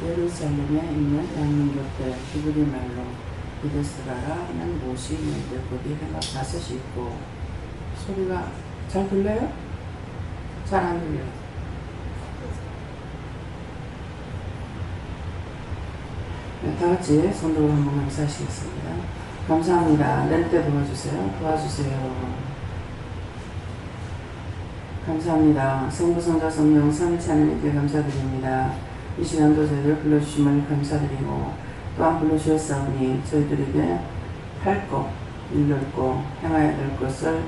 예루살렘에 있는 양민족들 히브리 말로 베데스라라는 못이 있는데 거기 해가 5이 있고. 소리가 잘 들려요? 잘 안 들려요? 네, 다같이 손들고 한번 감사하시겠습니다. 감사합니다. 낼 때 도와주세요. 감사합니다. 성부, 성자, 성령, 삼위일체 하나님께 감사드립니다. 이 시간도 저희들 불러주심을 감사드리고 또한 불러주셨사오니 저희들에게 할 것, 일렀고 행해야 될 것을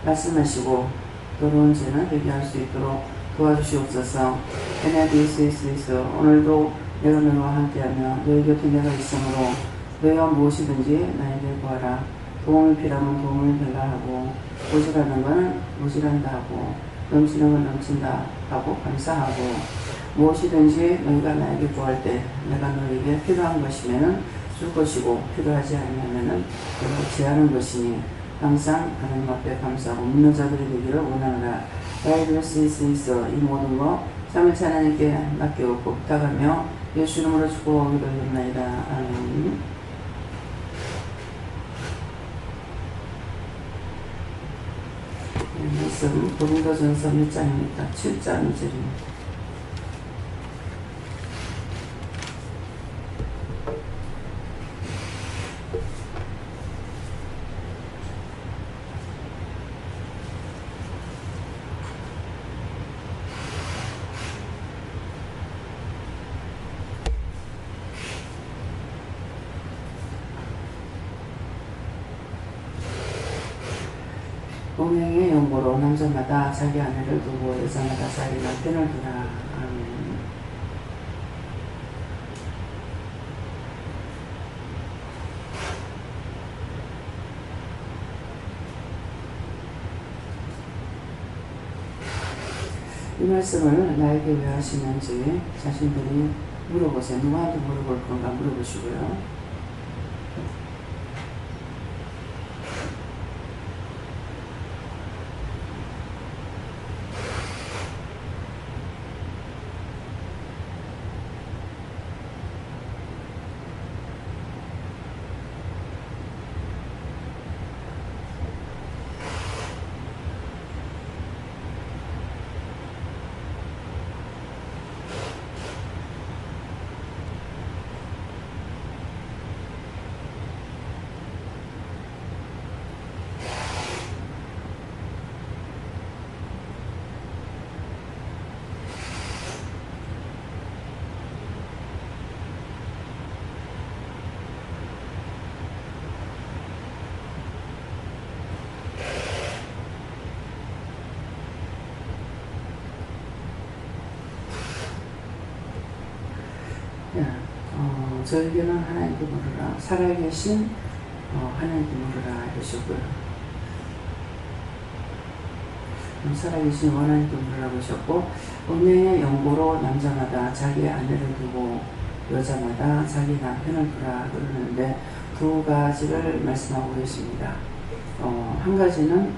말씀하시고 더러운 죄는 회개할 수 있도록 도와주시옵소서. NIDSS에서 오늘도 내가 너와 함께하며 너희 곁에 내가 있으므로 너희와 무엇이든지 나에게 구하라. 도움이 필요하면 도움을 달라 하고 모자라는 것은 모자란다 하고 넘치는 건 넘친다 하고 감사하고 무엇이든지 너희가 나에게 구할 때 내가 너희에게 필요한 것이면은 줄 것이고 필요하지 않으면은 내가 제하는 것이니 항상 하나님 앞에 감사하고 묻는 자들이 되기를 원하노라. 다이브스에서 이 모든 것 삼위일체 하나님께 맡겨놓고 부탁하며 예수 이름으로 축복하기를 원하나이다. 아멘. 말씀 고린도전서 몇 장입니까? 7장 2절입니다. 운명의 연고로 남자마다 자기 아내를 두고 여자마다 자기 남편을 두라. 아멘. 이 말씀을 나에게 왜 하시는지 자신들이 물어보세요. 누구한테 물어볼 건가 물어보시고요. 저에게는 하나님께 물으라. 살아계신 하나님께 물으라 이러셨고요. 살아계신 하나님께 물으라고 하셨고 운명의 연고로 남자마다 자기 아내를 두고 여자마다 자기 남편을 두라 그러는데 두 가지를 말씀하고 계십니다. 한 가지는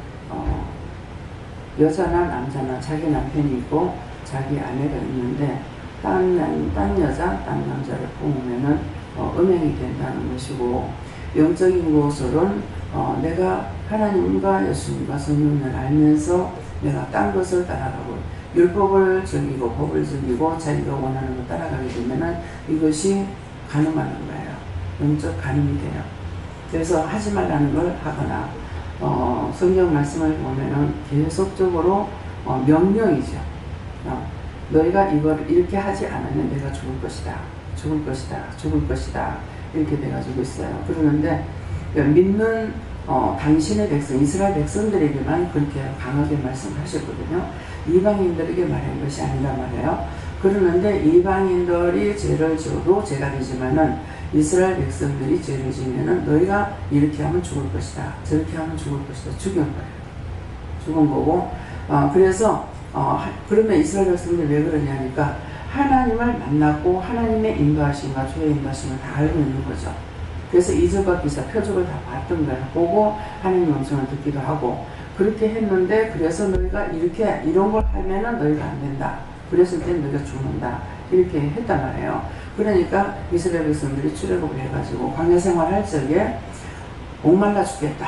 여자나 남자나 자기 남편이 있고 자기 아내가 있는데 딴 여자, 딴 남자를 품으면은 음행이 된다는 것이고 영적인 것으로는 내가 하나님과 예수님과 성령을 알면서 내가 딴 것을 따라가고 율법을 즐기고 법을 즐기고 자기가 원하는 걸 따라가게 되면은 이것이 간음하는 거예요. 영적 간음이 돼요. 그래서 하지 말라는 걸 하거나 성경 말씀을 보면은 계속적으로 명령이죠. 너희가 이걸 이렇게 하지 않으면 내가 죽을 것이다 이렇게 돼가지고 있어요. 그러는데 믿는 당신의 백성 이스라엘 백성들에게만 그렇게 강하게 말씀하셨거든요. 이방인들에게 말한 것이 아니라 말이에요. 그러는데 이방인들이 죄를 지어도 죄가 되지만은 이스라엘 백성들이 죄를 지으면은 너희가 이렇게 하면 죽을 것이다 저렇게 하면 죽을 것이다 죽은 거예요. 죽은 거고 그래서 그러면 이스라엘 백성들이 왜 그러냐니까 하나님을 만났고 하나님의 인도하심과 주의 인도하심을 다 알고 있는 거죠. 그래서 이적과 기사 표적을 다 봤던 거예요. 보고 하나님의 음성을 듣기도 하고 그렇게 했는데 그래서 너희가 이런 걸 하면은 너희가 안 된다. 그랬을 때 너희가 죽는다. 이렇게 했단 말이에요. 그러니까 이스라엘 백성들이 출애굽을 해가지고 광야 생활할 적에 목말라 죽겠다.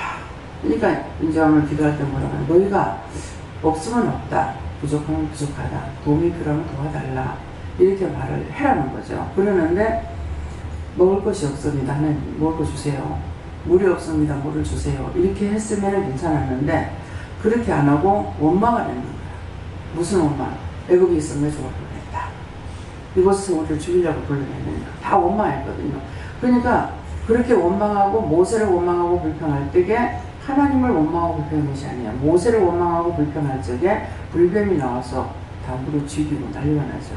그러니까 이제 오늘 기도할 때 뭐라고 하냐. 너희가 없으면 없다. 부족하면 부족하다. 도움이 필요하면 도와달라. 이렇게 말을 해라는 거죠. 그러는데 먹을 것이 없습니다. 하나님 먹을 거 주세요. 물이 없습니다. 물을 주세요. 이렇게 했으면 괜찮았는데 그렇게 안 하고 원망을 하는 거야. 무슨 원망? 애굽이 있으면 좋을 뻔했다. 이곳에서 우리를 죽이려고 불러냈느냐. 다 원망했거든요. 그러니까 그렇게 원망하고 모세를 원망하고 불평할 때에 하나님을 원망하고 불평한 것이 아니야. 모세를 원망하고 불평할 적에 불뱀이 나와서 다 물을 죽이고 난리가 나죠.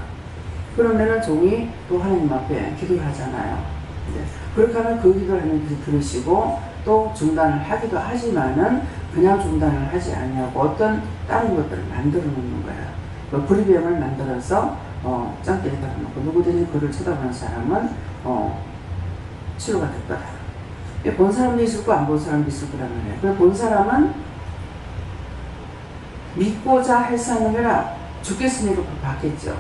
그러면은 종이 또 하나님 앞에 기도를 하잖아요. 그렇게 하면 그 기도를 하나님께서 들으시고 또 중단을 하기도 하지만은 그냥 중단을 하지 아니하고 어떤 다른 것들을 만들어 놓는 거예요. 불뱀을 만들어서 짱깨에다가 놓고 누구든지 그를 쳐다보는 사람은 치료가 될 거다. 본 사람도 있을 거 안 본 사람도 있을 거란 말이에요. 본 사람은 믿고자 해서 하는 게 아니라 죽겠으니까 받겠죠.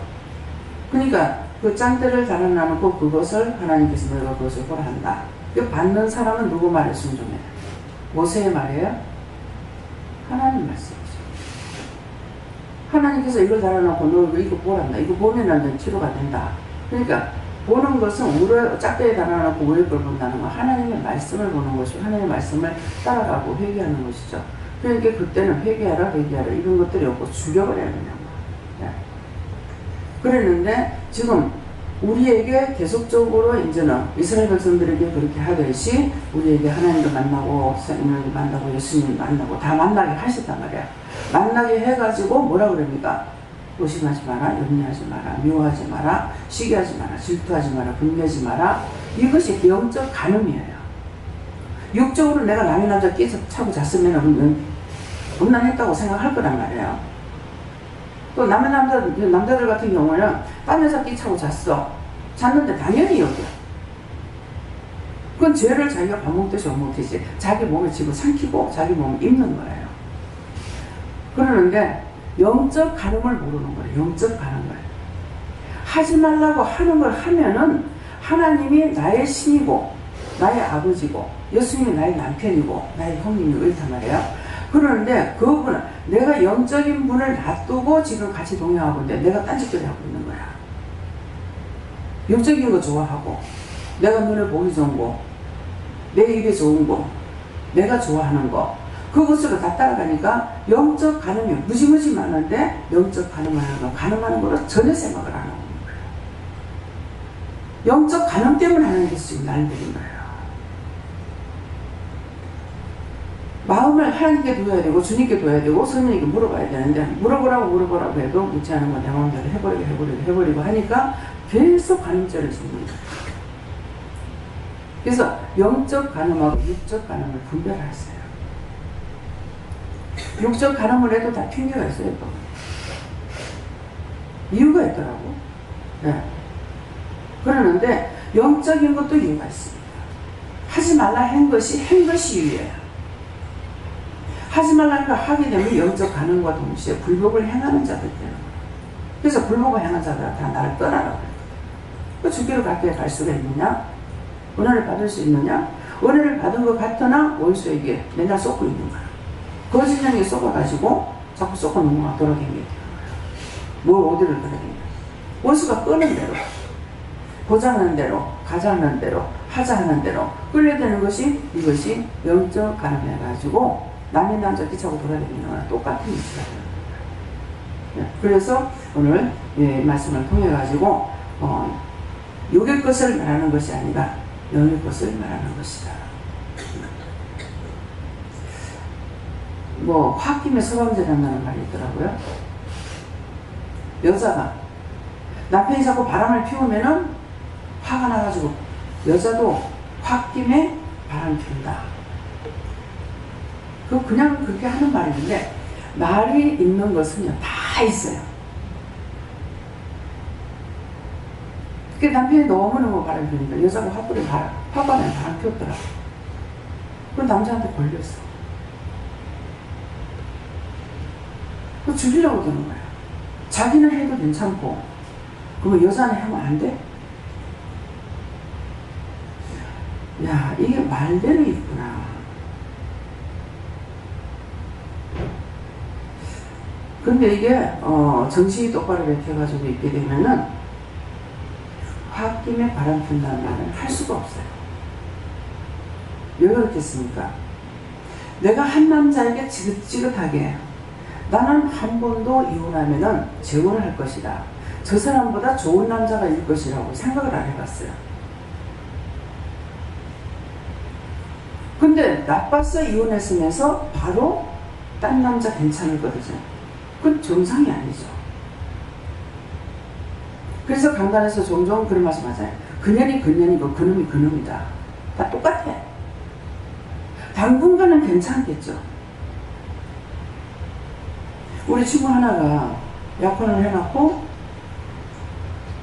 그러니까 그 짱대를 달아나놓고 그것을 하나님께서 너희가 그것을 보란다. 받는 사람은 누구 말에 순종해? 모세의 말이에요? 하나님 말씀이죠. 하나님께서 이걸 달아놓고 너 이거 보란다. 이거 보면은 치료가 된다. 그러니까 보는 것은 우리 짝대에 달아놓고 우리 걸 본다는 건 하나님의 말씀을 보는 것이고 하나님의 말씀을 따라가고 회개하는 것이죠. 그러니까 그때는 회개하라 이런 것들이 없고 죽여버려야 되는 거야. 그랬는데 지금 우리에게 계속적으로 이제는 이스라엘 백성들에게 그렇게 하듯이 우리에게 하나님도 만나고 성령도 만나고 예수님 만나고 다 만나게 하셨단 말이야. 만나게 해가지고 뭐라 그럽니까? 의심하지 마라, 염려하지 마라, 미워하지 마라, 시기하지 마라, 질투하지 마라, 분내지 마라. 이것이 영적 간음이에요. 육적으로 내가 남의 남자 끼차고 잤으면 음란했다고 생각할 거란 말이에요. 또 남의 남자들 같은 경우는 딴 여자 끼차고 잤는데 당연히 여기야. 그건 죄를 자기가 밥 먹듯이 못 먹듯이 자기 몸을 집어 삼키고 자기 몸을 입는 거예요. 그러는데 영적 간음을 모르는 거예요. 영적 간음을. 하지 말라고 하는 걸 하면은 하나님이 나의 신이고 나의 아버지고 예수님이 나의 남편이고 나의 형님이고 이렇단 말이에요. 그러는데 그분은 내가 영적인 분을 놔두고 지금 같이 동행하고 있는데 내가 딴짓거리 하고 있는 거야. 영적인 거 좋아하고 내가 눈에 보기 좋은 거 내 입에 좋은 거 내가 좋아하는 거 그것으로 다 따라가니까 영적 간음이 무지무지 많은데 영적 간음하는 거 간음하는 거로 전혀 생각을 안 하고 있는 거예요. 영적 간음 때문에 하는 게 지금 난리인 거예요. 마음을 하나님께 둬야 되고 주님께 둬야 되고 성령님께 물어봐야 되는데 물어보라고 해도 묻지 않은 건 내 마음대로 해버리고 하니까 계속 간음죄를 짓는 거예요. 그래서 영적 간음하고 육적 간음을 분별하세요. 육적 간음을 해도 다 핑계가 있어요. 또. 이유가 있더라고. 네. 그러는데 영적인 것도 이유가 있습니다. 하지 말라 한 것이 이유예요. 하지 말라는 걸 하게 되면 영적 간음과 동시에 불복을 행하는 자들 되는 거예요. 그래서 불복을 행하는 자들은 다 나를 떠나라고 그래요. 그 주기로 갈 수가 있느냐? 은혜를 받을 수 있느냐? 은혜를 받은 것 같으나 원수에게 맨날 쏟고 있는 거야. 거짓 영에 쏟아가지고 자꾸 쏟고 넘어가 돌아다니게 되는 거야. 뭘 어디를 돌아다니냐? 원수가 끄는 대로, 보자는 대로, 가자는 대로, 하자하는 대로 끌려드는 것이 이것이 영적 간음해가지고 남의 남자 끼차고 돌아다니는 거랑 똑같은 위치가 되는 거예요. 그래서 오늘 말씀을 통해 가지고 육의 것을 말하는 것이 아니라 영의 것을 말하는 것이다. 홧김에 서방제란다는 말이 있더라고요. 여자가 남편이 자꾸 바람을 피우면은 화가 나가지고 여자도 홧김에 바람 피운다. 그냥 그렇게 하는 말인데 말이 있는 것은요 다 있어요. 그 남편이 너무너무 바람 피우니까 여자가 화관에 바람 피웠더라고. 그 남자한테 걸렸어. 그 죽이려고 드는 거야. 자기는 해도 괜찮고 그러면 여자는 하면 안 돼? 야, 이게 말대로 있구나. 근데 이게 정신이 똑바로 이렇게 해가지고 있게 되면은 홧김에 바람 핀다는 말은 할 수가 없어요. 왜 그렇겠습니까? 내가 한 남자에게 지긋지긋하게 나는 한 번도 이혼하면은 재혼을 할 것이다. 저 사람보다 좋은 남자가 있을 것이라고 생각을 안 해봤어요. 근데 나빠서 이혼했으면서 바로 딴 남자 괜찮을 거거든요. 그건 정상이 아니죠. 그래서 강단에서 종종 그런 말씀 하잖아요. 그년이 그년이고 그놈이 그놈이다. 다 똑같아. 당분간은 괜찮겠죠. 우리 친구 하나가 약혼을 해놓고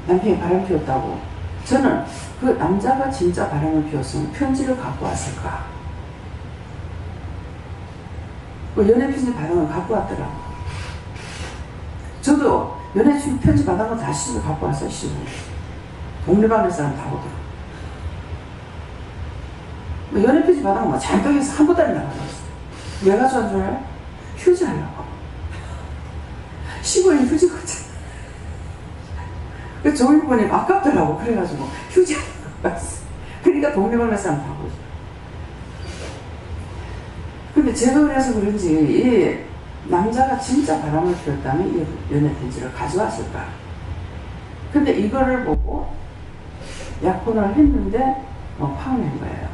남편이 바람 피웠다고. 저는 그 남자가 진짜 바람을 피웠으면 편지를 갖고 왔을까? 그 연애 편지 받은 걸 갖고 왔더라고. 저도 연애 편지 받은 거 다시 집에 갖고 왔어요. 동네방네 사람 다 오더라고. 연애 편지 받은 거 잔뜩 해서 한 보따리 나가졌어. 왜 가져온 줄 알아요? 휴지 하려고. 15일 휴지 거지. 그래서 종이부분이 아깝더라고. 그래가지고 휴지 하려고 갔어. 그러니까 동네방네 사람 다 오죠. 근데 제가 그래서 그런지 이 남자가 진짜 바람을 피웠다면 이 연애 편지를 가져왔을까? 근데 이거를 보고 약혼을 했는데 파혼한 거예요.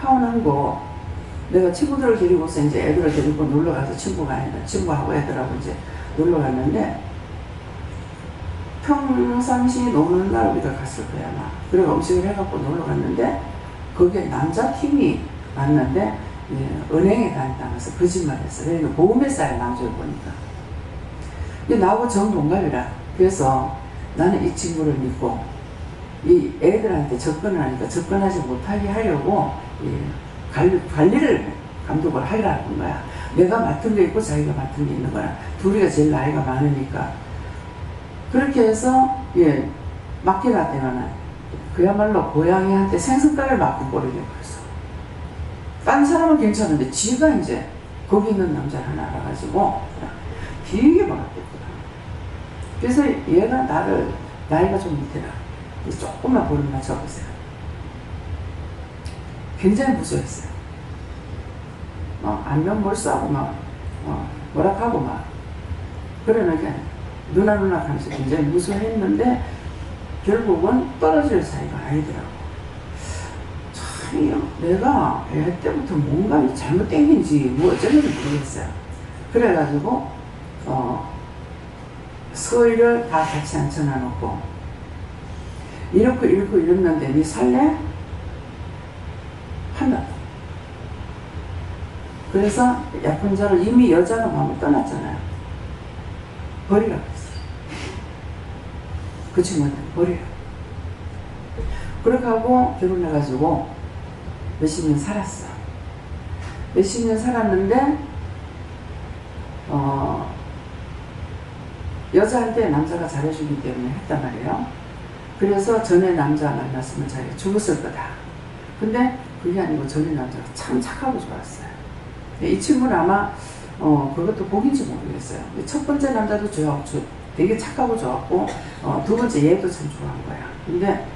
파혼한 거 내가 친구들을 데리고서 이제 애들을 데리고 놀러 가서 친구하고 애들하고 이제 놀러 갔는데 평상시 노는 날 우리가 갔을 거야 아마. 그래서 음식을 해갖고 놀러 갔는데 거기에 남자 팀이 왔는데 은행에 다닌다면서 거짓말했어. 그러니까 보험회사에 나중에 보니까. 나하고 정동갑이라. 그래서 나는 이 친구를 믿고 이 애들한테 접근을 하니까 접근하지 못하게 하려고 관리를 감독을 하려는 거야. 내가 맡은 게 있고 자기가 맡은 게 있는 거야. 둘이가 제일 나이가 많으니까. 그렇게 해서 맡겨놨더니만 그야말로 고양이한테 생선가를 맡긴 꼴이 되어버렸어. 딴 사람은 괜찮은데 지가 이제 거기 있는 남자를 하나 알아가지고 되게 반갑겠구나. 그래서 얘가 나를 나이가 좀 밑에라. 조금만 보름 맞춰보세요. 굉장히 무서워했어요. 안면 몰수하고 막 뭐락하고 막 그러니까 누나 하면서 굉장히 무서워했는데 결국은 떨어질 사이가 아니더라고. 참 내가 애 때부터 뭔가 잘못된 건지 뭐 어쩌는지 모르겠어요. 그래가지고 서희를 다 같이 앉혀놔놓고 이렇고 이랬는데 니 살래? 한다. 그래서 약혼자를 이미 여자가 마음을 떠났잖아요. 버리라고 했어요. 그 친구한테 버리라고. 그렇게 하고 결혼해가지고 몇십 년 살았어. 몇십 년 살았는데 여자한테 남자가 잘해주기 때문에 했단 말이에요. 그래서 전에 남자 만났으면 자기가 죽었을 거다. 근데 그게 아니고 전에 남자가 참 착하고 좋았어요. 이 친구는 아마 그것도 복인지 모르겠어요. 첫 번째 남자도 되게 착하고 좋았고 두 번째 얘도 참 좋아한 거야. 근데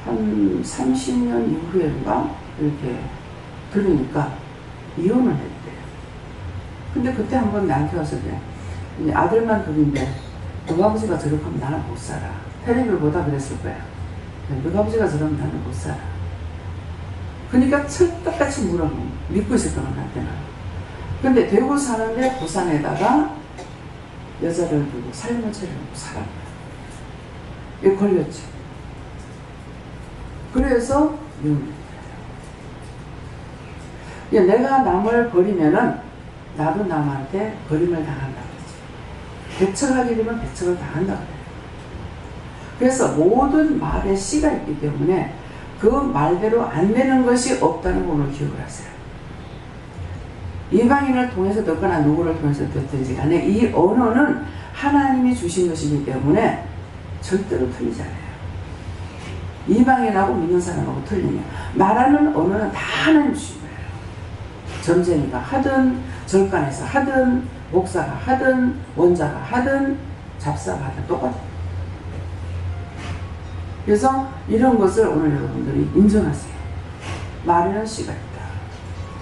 한 30년 이후에인가 이렇게 들으니까 이혼을 했대요. 근데 그때 한번 나한테 와서 그래. 아들만 둘인데 너가 아버지가 저렇게 하면 나는 못 살아. 텔레비를 보다 그랬을 거야. 너가 아버지가 저러면 나는 못 살아. 그러니까 철떡같이 믿고 있었던 것 같아. 근데 대구 사는데 부산에다가 여자를 두고 삶을 차려놓고 살았다. 이게 걸렸죠. 그래서 내가 남을 버리면은 나도 남한테 버림을 당한다 그랬지. 배척하게 되면 배척을 당한다 그래요. 그래서 모든 말에 씨가 있기 때문에 그 말대로 안 되는 것이 없다는 걸 기억을 하세요. 이방인을 통해서 듣거나 누구를 통해서 듣든지 간에 이 언어는 하나님이 주신 것이기 때문에 절대로 틀리지 않아요. 이방인하고 믿는 사람하고 틀리냐. 말하는 언어는 다 하나님 주신 거예요. 점쟁이가 하든 절간에서 하든 목사가 하든 원자가 하든 잡사가 하든 똑같아요. 그래서 이런 것을 오늘 여러분들이 인정하세요. 말에는 씨가 있다.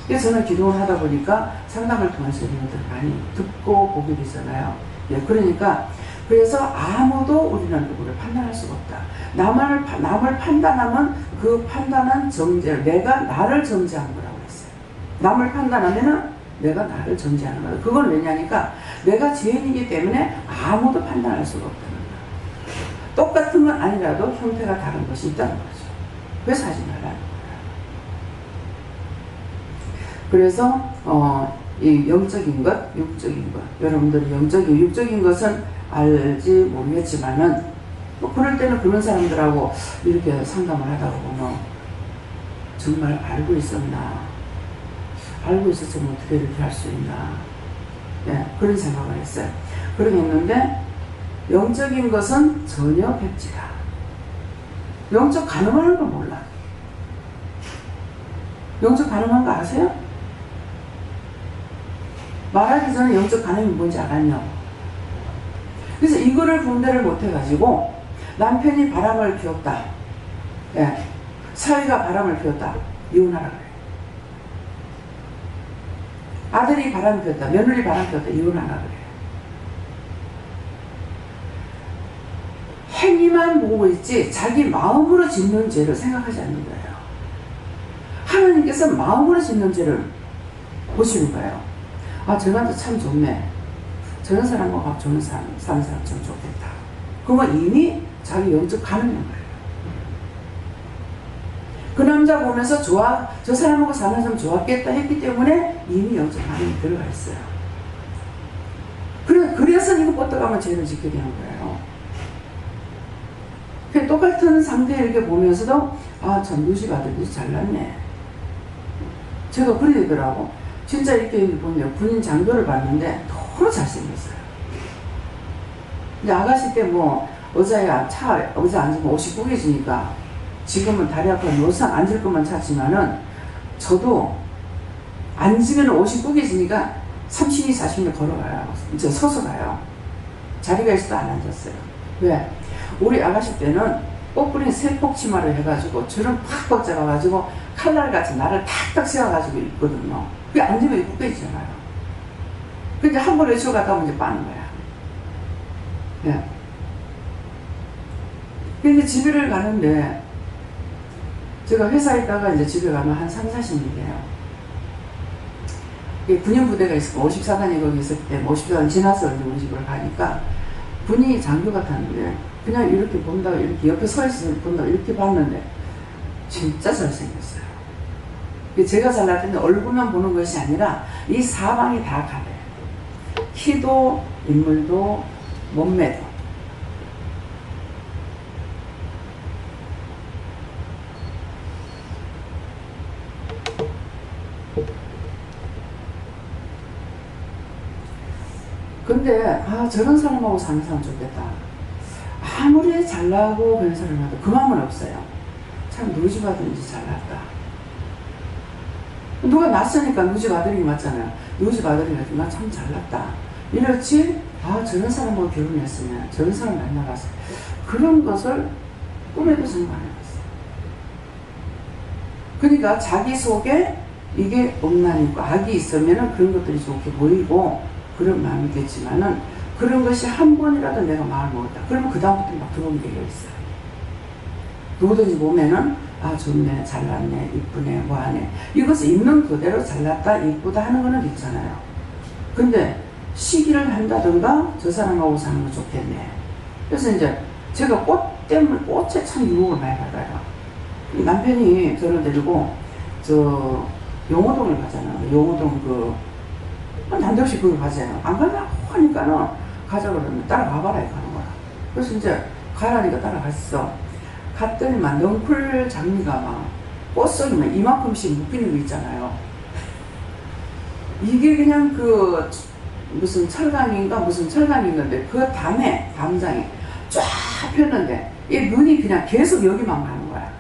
그래서 저는 기도를 하다 보니까 상담을 통해서 이런 것들을 많이 듣고 보게 되잖아요. 예, 그러니까 그래서 아무도 우리는 누구를 판단할 수가 없다. 남을 판단하면 그 판단한 정죄를 내가 나를 정죄한 거라고 했어요. 남을 판단하면은 내가 나를 정죄하는 거다. 그건 왜냐니까 내가 죄인이기 때문에 아무도 판단할 수가 없다는 거야. 똑같은 건 아니라도 형태가 다른 것이 있다는 거죠. 그래서 하지 말라는 거야. 그래서 이 영적인 것, 육적인 것, 여러분들이 영적인, 육적인 것은 알지 모르겠지만은 뭐 그럴 때는 그런 사람들하고 이렇게 상담을 하다 보면 정말 알고 있었나, 알고 있었으면 어떻게 이렇게 할 수 있나, 예, 그런 생각을 했어요. 그러게 했는데 영적인 것은 전혀 백지다. 영적 가늠하는 걸 몰라. 영적 가늠한 거 아세요? 말하기 전에 영적 가늠이 뭔지 알았냐고. 그래서 이거를 분별을 못해가지고 남편이 바람을 피웠다. 예. 사위가 바람을 피웠다. 이혼하라 그래. 아들이 바람 피웠다. 며느리 바람 피웠다. 이혼하라 그래. 행위만 보고 있지 자기 마음으로 짓는 죄를 생각하지 않는 거예요. 하나님께서 마음으로 짓는 죄를 보시는 거예요. 아, 저한테 참 좋네. 저런 사람과 밥 좋은 사람, 사는 사람 참 좋겠다. 그러면 이미 자기 영적 가늠인 거예요. 그 남자 보면서 저 사람하고 사는 사람 좋았겠다 했기 때문에 이미 영적 가늠이 들어가 있어요. 그래서 이거 뻗어가면 죄를 짓게 되는 거예요. 똑같은 상태 이렇게 보면서도 아, 참 누시가 아들이 잘났네. 제가 그래 되더라고. 진짜 이렇게 보면 군인 장교를 봤는데 너무 잘생겼어요. 근데 아가씨 때 뭐 의자 앉으면 옷이 구겨지니까 지금은 다리 아파 노상 앉을 것만 찾지만은 저도 앉으면 옷이 구겨지니까 30년 40년 걸어가요. 이제 서서 가요. 자리가 있어도 안 앉았어요. 왜? 우리 아가씨 때는 뽀뿌린 세폭 치마를 해가지고 줄은 팍팍 잡아가지고 칼날같이 나를 탁탁 세워가지고 있거든요. 그게 앉으면 구겨지잖아요. 근데 한 번 외쳐 갔다 오면 이제 빠는 거야. 예. 근데 집에를 가는데 제가 회사에 있다가 이제 집에 가면 한 3, 40일이에요. 군인 부대가 있었고 54단이 거기 있었기 때문에 54단 지나서 이제 우리 집을 가니까 군인이 장교 같았는데 그냥 이렇게 본다고 이렇게 옆에 서 있으면 본다고 이렇게 봤는데 진짜 잘생겼어요. 제가 잘났더니 얼굴만 보는 것이 아니라 이 사방이 다 가려요. 키도 인물도 몸매도. 근데 아, 저런 사람하고 사는 사람 좋겠다. 아무리 잘나고 그런 사람하고 그 마음은 없어요. 참 누지 받은지 잘났다. 누가 낯서니까 누지 아들이 맞잖아요. 누지 아들이 나 참 잘났다. 이렇지, 아, 저런 사람하고 결혼했으면, 저런 사람 만나봤어. 그런 것을 꿈에도 생각 안 해봤어요. 그러니까 자기 속에 이게 억난이 있고 악이 있으면 그런 것들이 좋게 보이고 그런 마음이겠지만은 그런 것이 한 번이라도 내가 마음을 먹었다. 그러면 그다음부터 막 들어오는 게 있어요. 누구든지 보면은 아, 좋네, 잘났네, 이쁘네, 뭐하네. 이것을 있는 그대로 잘났다, 이쁘다 하는 거는 있잖아요. 근데 시기를 한다든가 저 사람하고 사는 거 좋겠네. 그래서 이제 제가 꽃 때문에 꽃에 참 유혹을 많이 받아요. 남편이 저를 데리고 저 용호동을 가잖아요. 용호동 난데없이 거기 가잖아요. 안 가려고 하니까는 가자 그러면 따라가봐라 이거 하는 거야. 그래서 이제 가라니까 따라갔어. 갔더니만 넝쿨 장미가 막 꽃송이 막 이만큼씩 묶이는 거 있잖아요. 이게 그냥 무슨 철강인가 무슨 철강인 건데 그 담장에 쫙 폈는데 이 눈이 그냥 계속 여기만 가는 거야.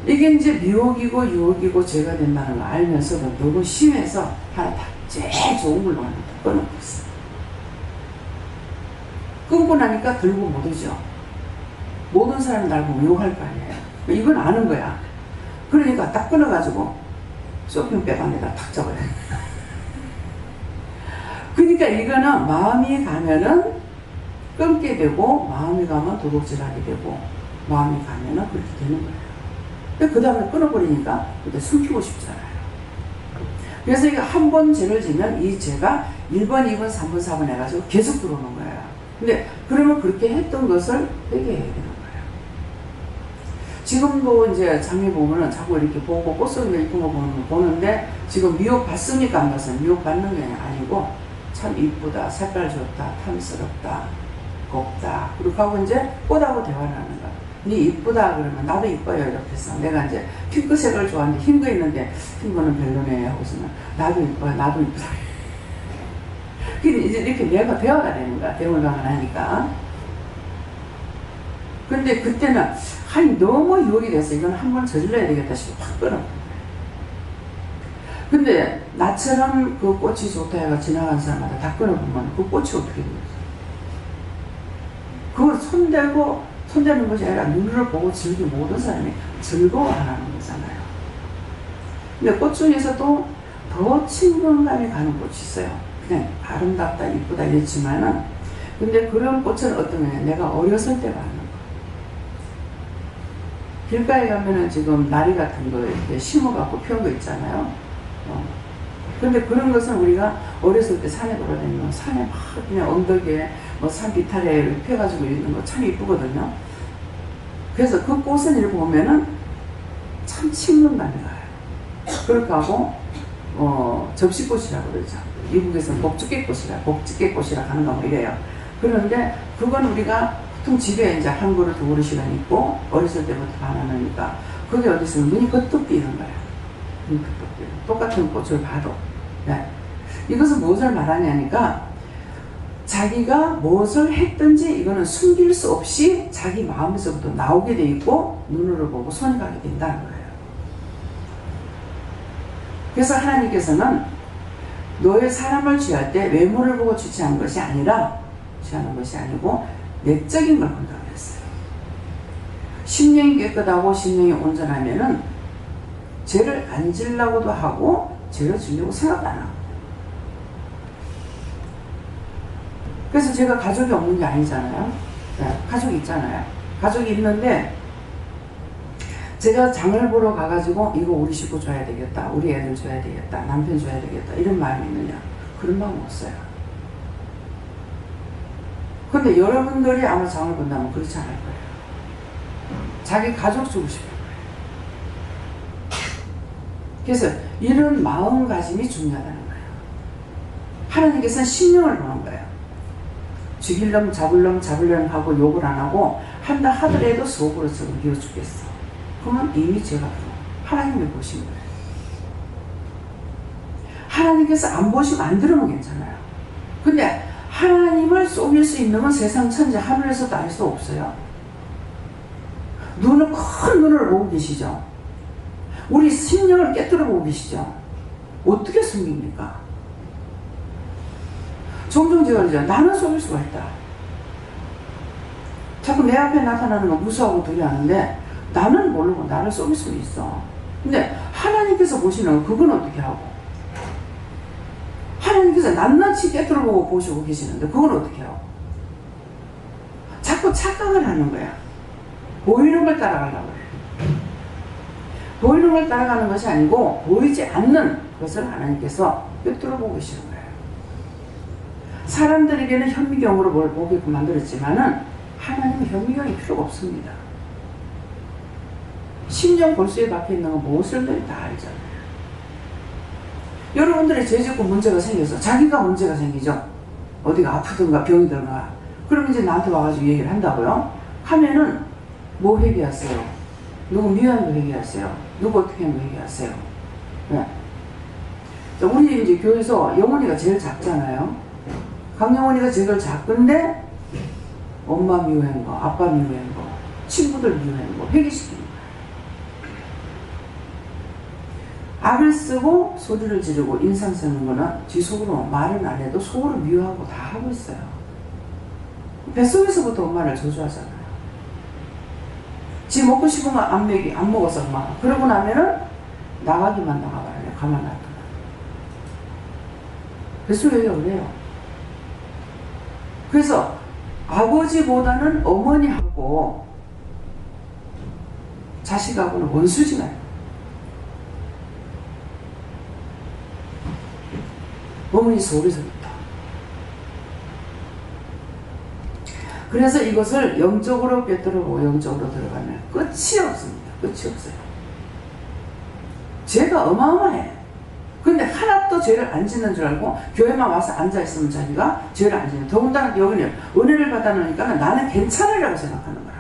이게 이제 미혹이고 유혹이고 죄가 된다는 걸 알면서도 너무 심해서 하나 딱 제일 좋은 걸로 하나 끊어놓고 있어. 끊고 나니까 들고 못 오죠. 모든 사람이 날 보면 욕할 거 아니에요. 이건 아는 거야. 그러니까 딱 끊어가지고 쇼핑백 안에다 탁 잡아요. 그러니까 이거는 마음이 가면은 끊게 되고, 마음이 가면 도둑질하게 되고, 마음이 가면은 그렇게 되는 거예요. 근데 그 다음에 끊어버리니까 그때 숨기고 싶잖아요. 그래서 이거 한 번 죄를 지면 이 죄가 1번, 2번, 3번, 4번 해가지고 계속 들어오는 거예요. 근데 그러면 그렇게 했던 것을 회개해야 되는 거예요. 지금도 이제 장미 보면은 자꾸 이렇게 보고 꽃송이 이쁜 거 보는데 지금 미혹 받습니까? 안 받습니까? 미혹 받는 게 아니고 참 이쁘다, 색깔 좋다, 탐스럽다, 곱다. 그렇게 하고 이제 꽃하고 대화를 하는 거야. 니 이쁘다 그러면 나도 이뻐요 이렇게 해서 내가 이제 핑크색을 좋아하는데 흰 거 있는데 흰 거는 별로네 하고서는 나도 이뻐요, 나도 이쁘다. 근데 이제 이렇게 내가 대화가 되는 거야. 대물방을 하니까. 근데 그때는 아니 너무 유혹이 돼서 이건 한번 저질러야 되겠다 싶어 확 끊어. 근데 나처럼 그 꽃이 좋다 해가 지나간 사람마다 다 끊어보면 그 꽃이 어떻게 되겠어? 그걸 손대는 것이 아니라 눈으로 보고 즐기는 모든 사람이 즐거워하는 거잖아요. 근데 꽃 중에서도 더 친근감이 가는 꽃이 있어요. 그냥 아름답다, 이쁘다 이랬지만은 근데 그런 꽃은 어떤 거냐? 내가 어렸을 때 봤는 거. 길가에 가면은 지금 나리 같은 거 이렇게 심어갖고 피운 거 있잖아요. 근데 그런 것은 우리가 어렸을 때 산에 돌아다니면 산에 막 그냥 언덕에 뭐 산 비탈에 이렇게 펴가지고 있는 거 참 이쁘거든요. 그래서 그 꽃은 이렇게 보면은 참 친근감이 가요. 그렇게 하고, 접시꽃이라고 그러죠. 미국에서는 복주개꽃이라 하는가 뭐 이래요. 그런데 그건 우리가 보통 집에 이제 한 그릇, 두 그릇이나 있고, 어렸을 때부터 반하니까, 그게 어디서 눈이 거뜬 띄는 거야. 눈이 거뜬 띄는. 똑같은 꽃을 봐도. 네. 이것은 무엇을 말하냐니까, 자기가 무엇을 했든지 이거는 숨길 수 없이 자기 마음에서부터 나오게 돼 있고, 눈으로 보고 손이 가게 된다는 거예요. 그래서 하나님께서는 너의 사람을 취할 때 외모를 보고 취하는 것이 아니라, 취하는 것이 아니고, 내적인 걸 본다고 했어요. 심령이 깨끗하고 심령이 온전하면은 죄를 안 지려고도 하고 죄를 지려고 생각도 안 하고. 그래서 제가 가족이 없는 게 아니잖아요. 네, 가족이 있잖아요. 가족이 있는데 제가 장을 보러 가가지고 이거 우리 식구 줘야 되겠다, 우리 애들 줘야 되겠다, 남편 줘야 되겠다 이런 마음이 있느냐? 그런 마음 없어요. 근데 여러분들이 아마 장을 본다면 그렇지 않을 거예요. 자기 가족 주고 싶을 거예요. 그래서 이런 마음가짐이 중요하다는 거예요. 하나님께서는 심령을 보는 거예요. 죽일 놈, 잡을 놈 하고 욕을 안 하고 한다 하더라도 속으로 지금 미워 죽겠어. 그러면 이미 죄가 들어. 하나님이 보신 거예요. 하나님께서 안 보시면 안 들으면 괜찮아요. 근데 하나님을 속일 수 있는 건 세상 천지 하늘에서도 알 수 없어요. 눈을 큰 눈을 보고 계시죠. 우리 심령을 깨뜨려 보고 계시죠. 어떻게 숨깁니까? 종종 제가 그러죠. 나는 속일 수가 있다. 자꾸 내 앞에 나타나는 거 무서워하고 두려워하는데 나는 모르고 나를 속일 수 있어. 근데 하나님께서 보시는 그건 어떻게 하고? 하나님께서 낱낱이 깨뜨려보고 보시고 계시는데 그건 어떻게 하고? 자꾸 착각을 하는 거야. 보이는 걸 따라가려고 해요. 보이는 걸 따라가는 것이 아니고 보이지 않는 것을 하나님께서 깨뜨려보고 계시는 거예요. 사람들에게는 현미경으로 뭘 보게끔 만들었지만은 하나님은 현미경이 필요가 없습니다. 심령 골수에 박혀있는 건 무엇을든지 다 알잖아요. 여러분들의 죄짓고 문제가 생겨서 자기가 문제가 생기죠. 어디가 아프든가 병이든가. 그러면 이제 나한테 와가지고 얘기를 한다고요. 하면은 뭐 회개하세요? 누구 미워한 거 회개하세요? 누구 어떻게 한 거 회개하세요? 네. 우리 이제 교회에서 영혼이가 제일 작잖아요. 강영원이가 제일 작은데 엄마 미워한 거, 아빠 미워한 거, 친구들 미워한 거, 회개시키는 거예요. 악을 쓰고 소리를 지르고 인상 쓰는 거는 지 속으로 말은 안 해도 속으로 미워하고 다 하고 있어요. 뱃속에서부터 엄마를 저주하잖아요. 지 먹고 싶으면 안 먹어서 막 그러고 나면은 나가기만 나가봐요. 가만 놔둬. 뱃속에 그래요. 그래서 아버지보다는 어머니하고 자식하고는 원수지가요. 어머니 속에서부터. 그래서 이것을 영적으로 꿰뚫고 영적으로 들어가면 끝이 없습니다. 끝이 없어요. 죄가 어마어마해. 근데 하나도 죄를 안 짓는 줄 알고 교회만 와서 앉아있으면 자기가 죄를 안 짓는. 더군다나 여기는 은혜를 받아놓으니까 나는 괜찮으라고 생각하는 거라.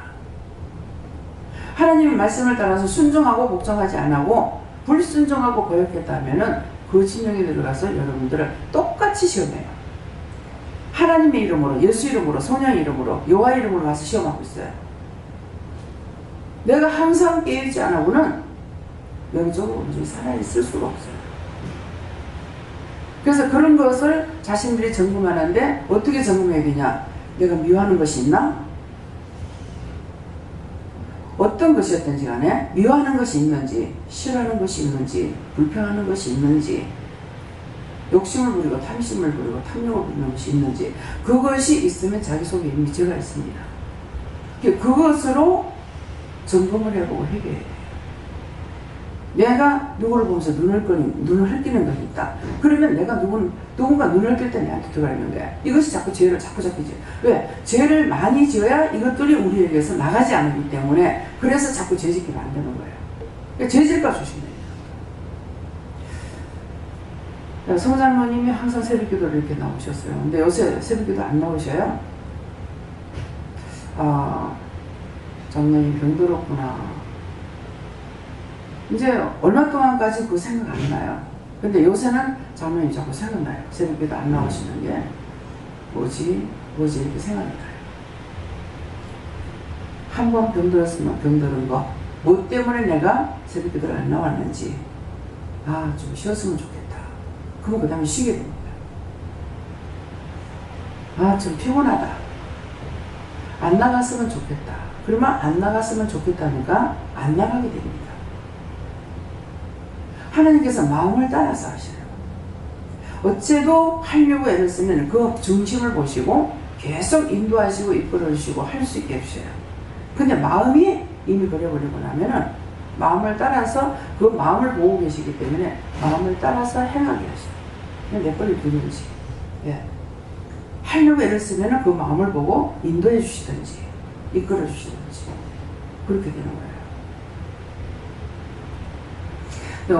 하나님의 말씀을 따라서 순종하고 복종하지 않고 불순종하고 거역했다 하면은 그 진영에 들어가서 여러분들을 똑같이 시험해요. 하나님의 이름으로, 예수 이름으로, 성령의 이름으로, 여호와 이름으로 가서 시험하고 있어요. 내가 항상 깨어있지 않고는 영적으로 온전히 살아있을 수가 없어요. 그래서 그런 것을 자신들이 점검하는데 어떻게 점검해야 되냐? 내가 미워하는 것이 있나? 어떤 것이었든지 간에 미워하는 것이 있는지, 싫어하는 것이 있는지, 불평하는 것이 있는지, 욕심을 부리고 탐심을 부리고 탐욕을 부리는 것이 있는지, 그것이 있으면 자기 속에 이미 죄가 있습니다. 그것으로 점검을 해보고 회개해야 돼요. 내가 누구를 보면서 눈을 흘기는 것이 있다. 그러면 내가 누군가 눈을 흘길 때 내한테 들어가는 거야. 이것이 자꾸 죄를 자꾸 지어. 왜? 죄를 많이 지어야 이것들이 우리에게서 나가지 않기 때문에 그래서 자꾸 죄 짓게 만드는 거예요. 그러니까 죄 질까 조심해야 돼요. 성장로님이 항상 새벽기도를 이렇게 나오셨어요. 근데 요새 새벽기도 안 나오셔요. 아, 장로님 병들었구나. 이제 얼마 동안까지 그 생각 안 나요. 근데 요새는 장로님 자꾸 생각나요. 새벽기도 안 나오시는 게 뭐지 이렇게 생각이 나요. 한 번 병들었으면 병들은 거, 뭐 때문에 내가 새벽기도를 안 나왔는지, 아, 좀 쉬었으면 좋겠다. 그럼 그 다음에 쉬게 됩니다. 아, 좀 피곤하다. 안 나갔으면 좋겠다. 그러면 안 나갔으면 좋겠다니까 안 나가게 됩니다. 하나님께서 마음을 따라서 하셔요. 어째도 하려고 애를 쓰면 그 중심을 보시고 계속 인도하시고 이끌어주시고 할 수 있게 해주셔요. 근데 마음이 이미 그려버리고 나면은 마음을 따라서 그 마음을 보고 계시기 때문에 마음을 따라서 행하게 하셔요. 그냥 내 걸리 두는지. 예. 하려고 애를 쓰면은 그 마음을 보고 인도해 주시든지 이끌어 주시든지 그렇게 되는 거예요.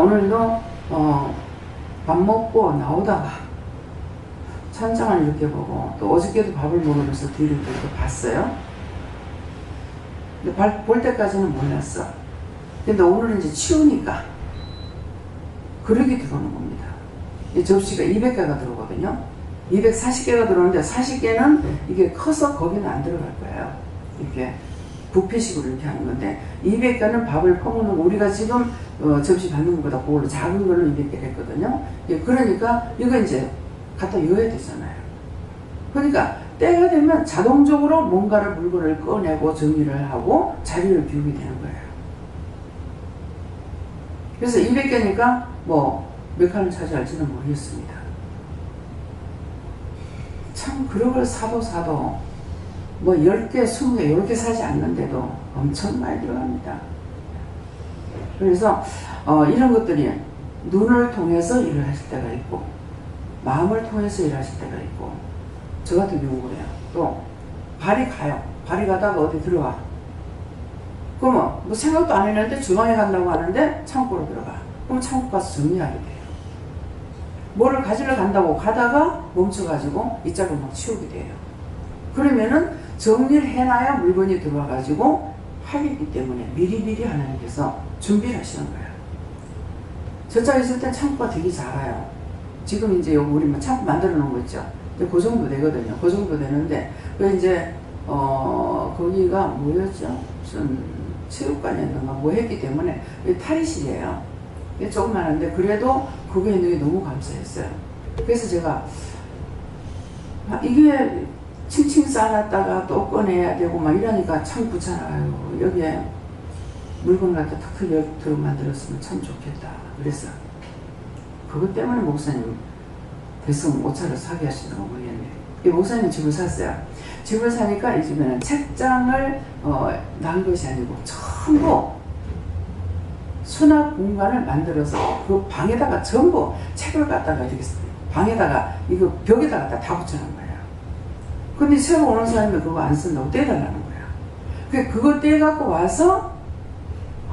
오늘도 밥 먹고 나오다가 찬장을 이렇게 보고 또 어저께도 밥을 먹으면서 뒤를 또 봤어요. 근데 볼 때까지는 몰랐어. 근데 오늘은 이제 치우니까 그릇이 들어오는 겁니다. 이 접시가 200개가 들어오거든요. 240개가 들어오는데 40개는 이게 커서 거기는 안 들어갈 거예요. 이렇게 부패식으로 이렇게 하는 건데 200개는 밥을 퍼먹는 거, 우리가 지금 접시 받는 것보다 그걸로 작은 걸로 200개 했거든요. 예, 그러니까 이거 이제 갖다 넣어야 되잖아요. 그러니까 때가 되면 자동적으로 뭔가를 물건을 꺼내고 정리를 하고 자리를 비우게 되는 거예요. 그래서 200개니까 뭐 몇 칸을 차지할지는 모르겠습니다. 참 그런 걸 사도 뭐 10개, 20개 이렇게 사지 않는데도 엄청 많이 들어갑니다. 그래서 이런 것들이 눈을 통해서 일을 하실 때가 있고 마음을 통해서 일하실 때가 있고 저 같은 경우 그래요. 또 발이 가요. 발이 가다가 어디 들어가. 그러면 뭐 생각도 안 했는데 주방에 간다고 하는데 창고로 들어가. 그럼 창고 가서 정리하게 돼요. 뭐를 가지러 간다고 가다가 멈춰가지고 이 짝을 막 치우게 돼요. 그러면은 정리를 해놔야 물건이 들어와가지고 하기 때문에 미리미리 하나님께서 준비를 하시는 거예요. 저쪽에 있을 땐 창고가 되게 작아요. 지금 이제 여기 우리 창고 만들어 놓은 거 있죠. 그 정도 되거든요. 그 정도 되는데, 그 이제, 거기가 뭐였죠? 무슨 체육관이었던가 뭐 했기 때문에 탈의실이에요. 조그만한데, 그래도 그게 있는 게 너무 감사했어요. 그래서 제가, 이게 칭칭 싸놨다가 또 꺼내야 되고 막 이러니까 참 귀찮아요. 여기에 물건 갖다 탁 들어 만들었으면 참 좋겠다. 그래서 그것 때문에 목사님 대성 옷차를 사게 하시는 거 모르겠네요. 이 목사님 집을 샀어요. 집을 사니까 이 집에는 책장을 난 것이 아니고 전부 수납 공간을 만들어서 그 방에다가 전부 책을 갖다가 이렇게 방에다가 이거 벽에다가 다 붙여놓은 거예요. 근데 새로 오는 사람이 그거 안 쓴다고 떼달라는 거야. 그거 떼갖고 와서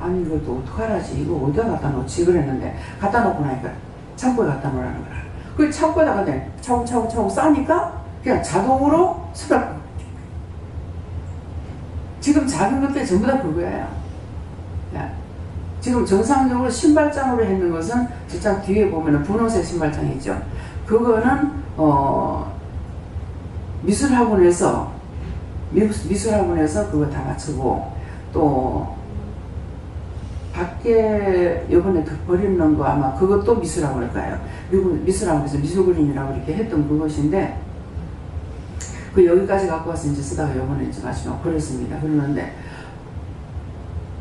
아니 이걸 또 어떡하라지 이거 어디다 갖다 놓지 그랬는데 갖다 놓고 나니까 창고에 갖다 놓으라는 거야. 그 창고에다가 차곡차곡 싸니까 그냥 자동으로 수납. 지금 작은 것들 전부 다 그거예요. 지금 정상적으로 신발장으로 했는 것은 저장 뒤에 보면 분홍색 신발장이 있죠. 그거는 미술학원에서 그거 다 맞추고 또 밖에 요번에 버리는 거 아마 그것도 미술학원일 거예요. 미술학원에서 미술그림이라고 이렇게 했던 그것인데 그 여기까지 갖고 와서 이제 쓰다가 요번에 이제 마지막 버렸습니다. 그러는데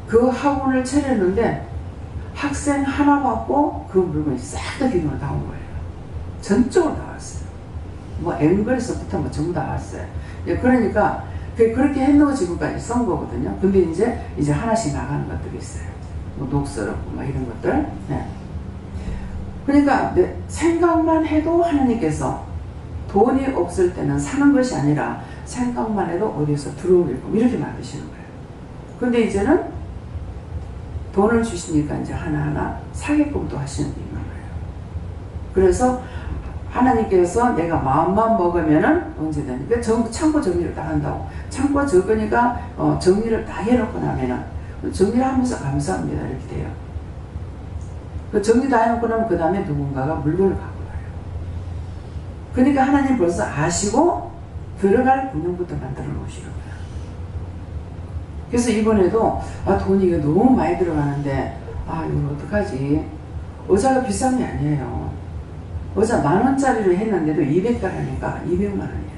그 학원을 차렸는데 학생 하나 받고 그 물건이 싹 다 기둥으로 다 온 거예요. 전적으로 다 왔어요. 뭐 앵글에서부터 뭐 전부 다 왔어요. 그러니까 그렇게 해놓고 지금까지 쓴 거거든요. 근데 이제 하나씩 나가는 것들이 있어요. 뭐 녹슬었고 막 이런 것들. 네. 그러니까 생각만 해도 하나님께서 돈이 없을 때는 사는 것이 아니라 생각만 해도 어디서 들어오게끔 이렇게 만드시는 거예요. 근데 이제는 돈을 주시니까 이제 하나하나 사게끔 또 하시는 게 있는 거예요. 그래서 하나님께서 내가 마음만 먹으면은 언제든 창고 정리를 다 한다고. 창고 적으니까 정리를 다 해놓고 나면은 정리를 하면서 감사합니다 이렇게 돼요. 그 정리 다 해놓고 나면 그 다음에 누군가가 물건을 갖고 가요. 그러니까 하나님 벌써 아시고 들어갈 군용부터 만들어 놓으시는 거예요. 그래서 이번에도 돈이 이거 너무 많이 들어가는데 이거 어떡하지. 의자가 비싼 게 아니에요. 의자 10,000원짜리를 했는데도 200달러니까 200만원이에요.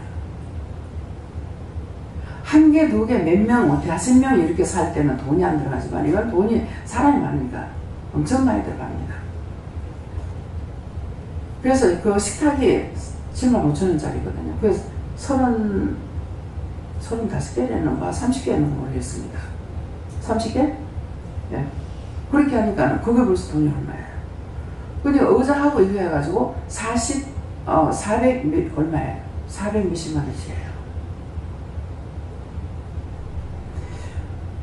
한 개, 두 개, 몇 명, 다섯 명 이렇게 살 때는 돈이 안 들어가지만 이건 돈이 사람이 많으니까 엄청 많이 들어갑니다. 그래서 그 식탁이 75,000원짜리거든요. 그래서 35개는 30개는 모르겠습니다. 30개? 네. 그렇게 하니까 그게 벌써 돈이 얼마예요? 근데 의자하고 이거 해가지고 400 얼마예요? 400 몇십만 원씩이에요.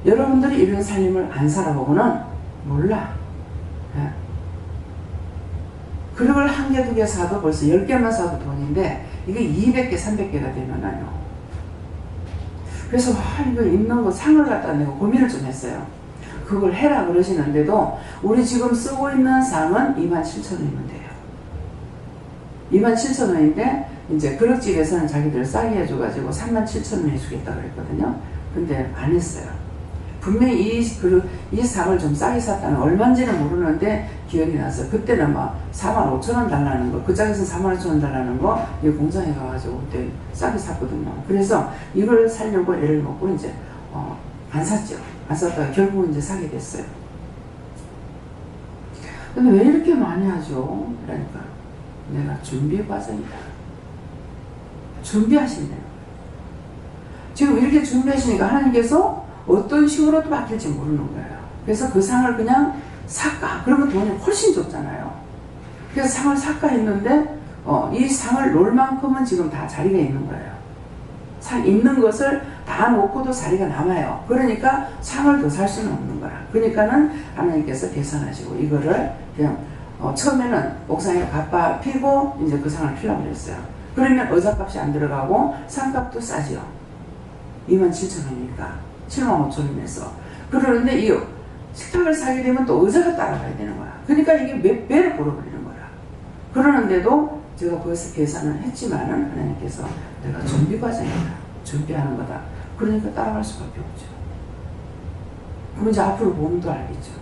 여러분들이 이런 삶을 안 살아보고는 몰라. 네. 그걸 한 개, 두 개 사도 벌써 10개만 사도 돈인데 이게 200개, 300개가 되면은요. 그래서 이거 입는 거 상을 갖다 내고 고민을 좀 했어요. 그걸 해라 그러시는데도 우리 지금 쓰고 있는 상은 27,000원이면 돼요. 27,000원인데 이제 그릇집에서는 자기들 싸게 해줘가지고 37,000원 해주겠다 그랬거든요. 근데 안 했어요. 분명히 이 상을 좀 싸게 샀다는 얼마인지는 모르는데 기억이 나서 그때는 막 45,000원 달라는 거, 그 짝에서 45,000원 달라는 거 이 공장에 가가지고 그때 싸게 샀거든요. 그래서 이걸 사려고 애를 먹고 이제 안 샀죠. 안 샀다가 결국은 이제 사게 됐어요. 근데 왜 이렇게 많이 하죠? 그러니까 내가 준비 과정이다. 준비하신다는 거예요. 지금 이렇게 준비하시니까 하나님께서 어떤 식으로도 바뀔지 모르는 거예요. 그래서 그 상을 그냥 살까? 그러면 돈이 훨씬 적잖아요. 그래서 상을 살까 했는데 이 상을 놓을 만큼은 지금 다 자리가 있는 거예요. 상 있는 것을 다 놓고도 자리가 남아요. 그러니까 상을 더 살 수는 없는 거야. 그러니까는 하나님께서 계산하시고 이거를 그냥 처음에는 옥상에 갖다 피고 이제 그 상을 피려고 그랬어요. 그러면 의자값이 안 들어가고 상값도 싸죠. 27,000원이니까 75,000원에서. 그러는데 이 식탁을 사게 되면 또 의자가 따라가야 되는 거야. 그러니까 이게 몇 배를 벌어버리는 거야. 그러는데도 제가 거기서 계산을 했지만은 하나님께서 내가 준비 과정이다. 준비하는 거다. 그러니까 따라갈 수밖에 없죠. 그럼 이제 앞으로 보면 또 알겠죠.